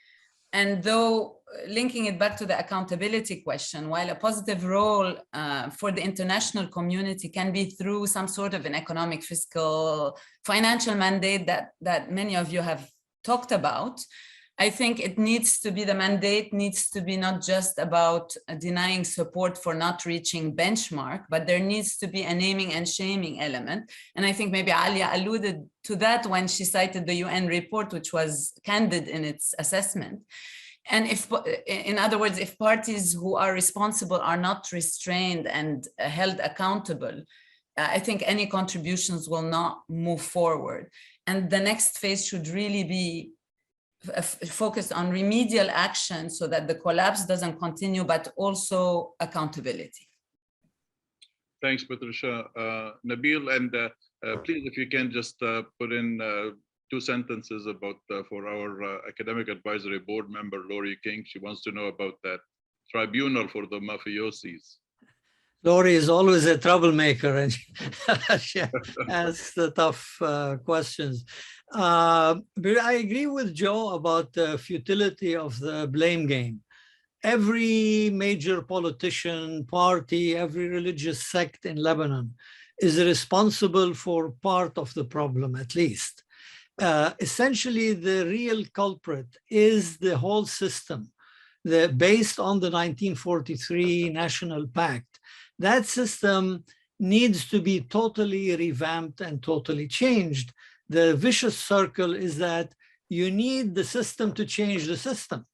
And though linking it back to the accountability question, while a positive role for the international community can be through some sort of an economic, fiscal, financial mandate that many of you have talked about, I think it needs to be, the mandate needs to be not just about denying support for not reaching benchmark, but there needs to be a naming and shaming element. And I think maybe Alia alluded to that when she cited the UN report, which was candid in its assessment. And if, in other words, if parties who are responsible are not restrained and held accountable, I think any contributions will not move forward. And the next phase should really be focused on remedial action so that the collapse doesn't continue, but also accountability. Thanks, Patricia. Nabeel, and please, if you can just put in 2 sentences about for our academic advisory board member, Laurie King. She wants to know about that tribunal for the mafiosis. Laurie is always a troublemaker, and she asks the tough questions. But I agree with Joe about the futility of the blame game. Every major politician, party, every religious sect in Lebanon is responsible for part of the problem, at least. Essentially, the real culprit is the whole system, based on the 1943 National Pact. That system needs to be totally revamped and totally changed. The vicious circle is that you need the system to change the system.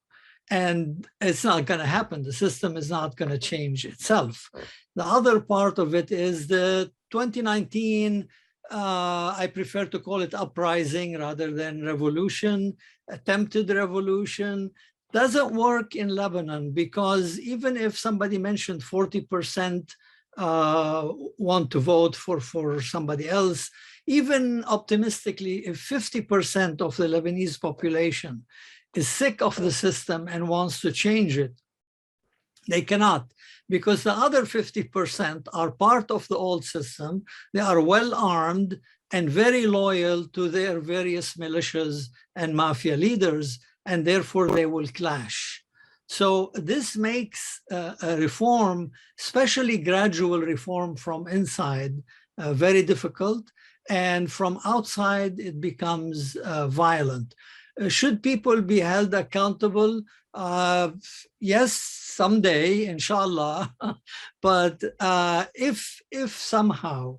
And it's not going to happen. The system is not going to change itself. The other part of it is the 2019, I prefer to call it uprising rather than revolution, attempted revolution, doesn't work in Lebanon, because even if somebody mentioned 40% want to vote for somebody else, even optimistically, if 50% of the Lebanese population is sick of the system and wants to change it, they cannot, because the other 50% are part of the old system. They are well armed and very loyal to their various militias and mafia leaders, and therefore they will clash. So this makes a reform, especially gradual reform from inside, very difficult. And from outside, it becomes violent. Should people be held accountable? Yes, someday, inshallah. But if somehow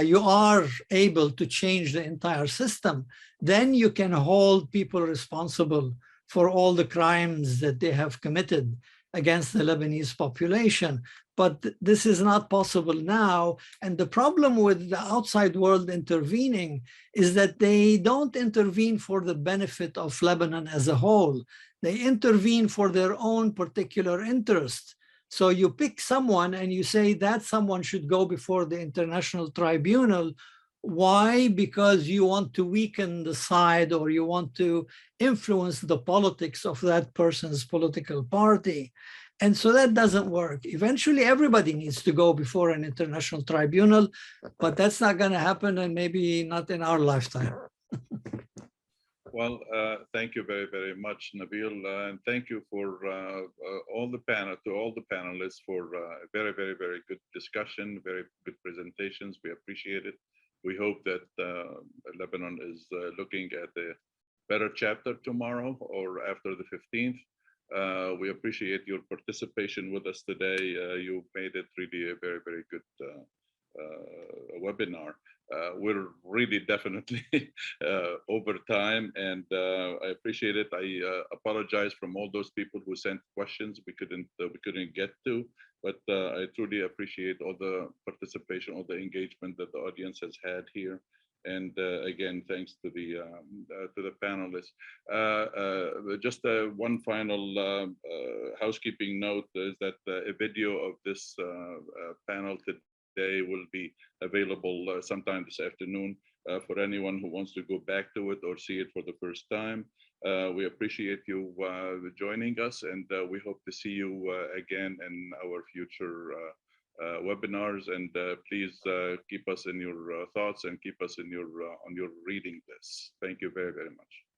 you are able to change the entire system, then you can hold people responsible for all the crimes that they have committed against the Lebanese population. But this is not possible now. And the problem with the outside world intervening is that they don't intervene for the benefit of Lebanon as a whole. They intervene for their own particular interest. So you pick someone and you say that someone should go before the International Tribunal. Why? Because you want to weaken the side, or you want to influence the politics of that person's political party. And so that doesn't work. Eventually, everybody needs to go before an international tribunal, but that's not going to happen, and maybe not in our lifetime. Well, thank you very, very much, Nabeel, and thank you for all the panelists for a very, very, very good discussion, very good presentations. We appreciate it. We hope that Lebanon is looking at a better chapter tomorrow or after the 15th. We appreciate your participation with us today. You made it really a very, very good webinar. We're really definitely over time, and I appreciate it. I apologize from all those people who sent questions we couldn't get to, but I truly appreciate all the participation, all the engagement that the audience has had here. And again, thanks to the panelists. Just one final housekeeping note is that a video of this panel today will be available sometime this afternoon for anyone who wants to go back to it or see it for the first time. We appreciate you joining us, and we hope to see you again in our future webinars. And please keep us in your thoughts and keep us in your on your reading list. Thank you very, very much.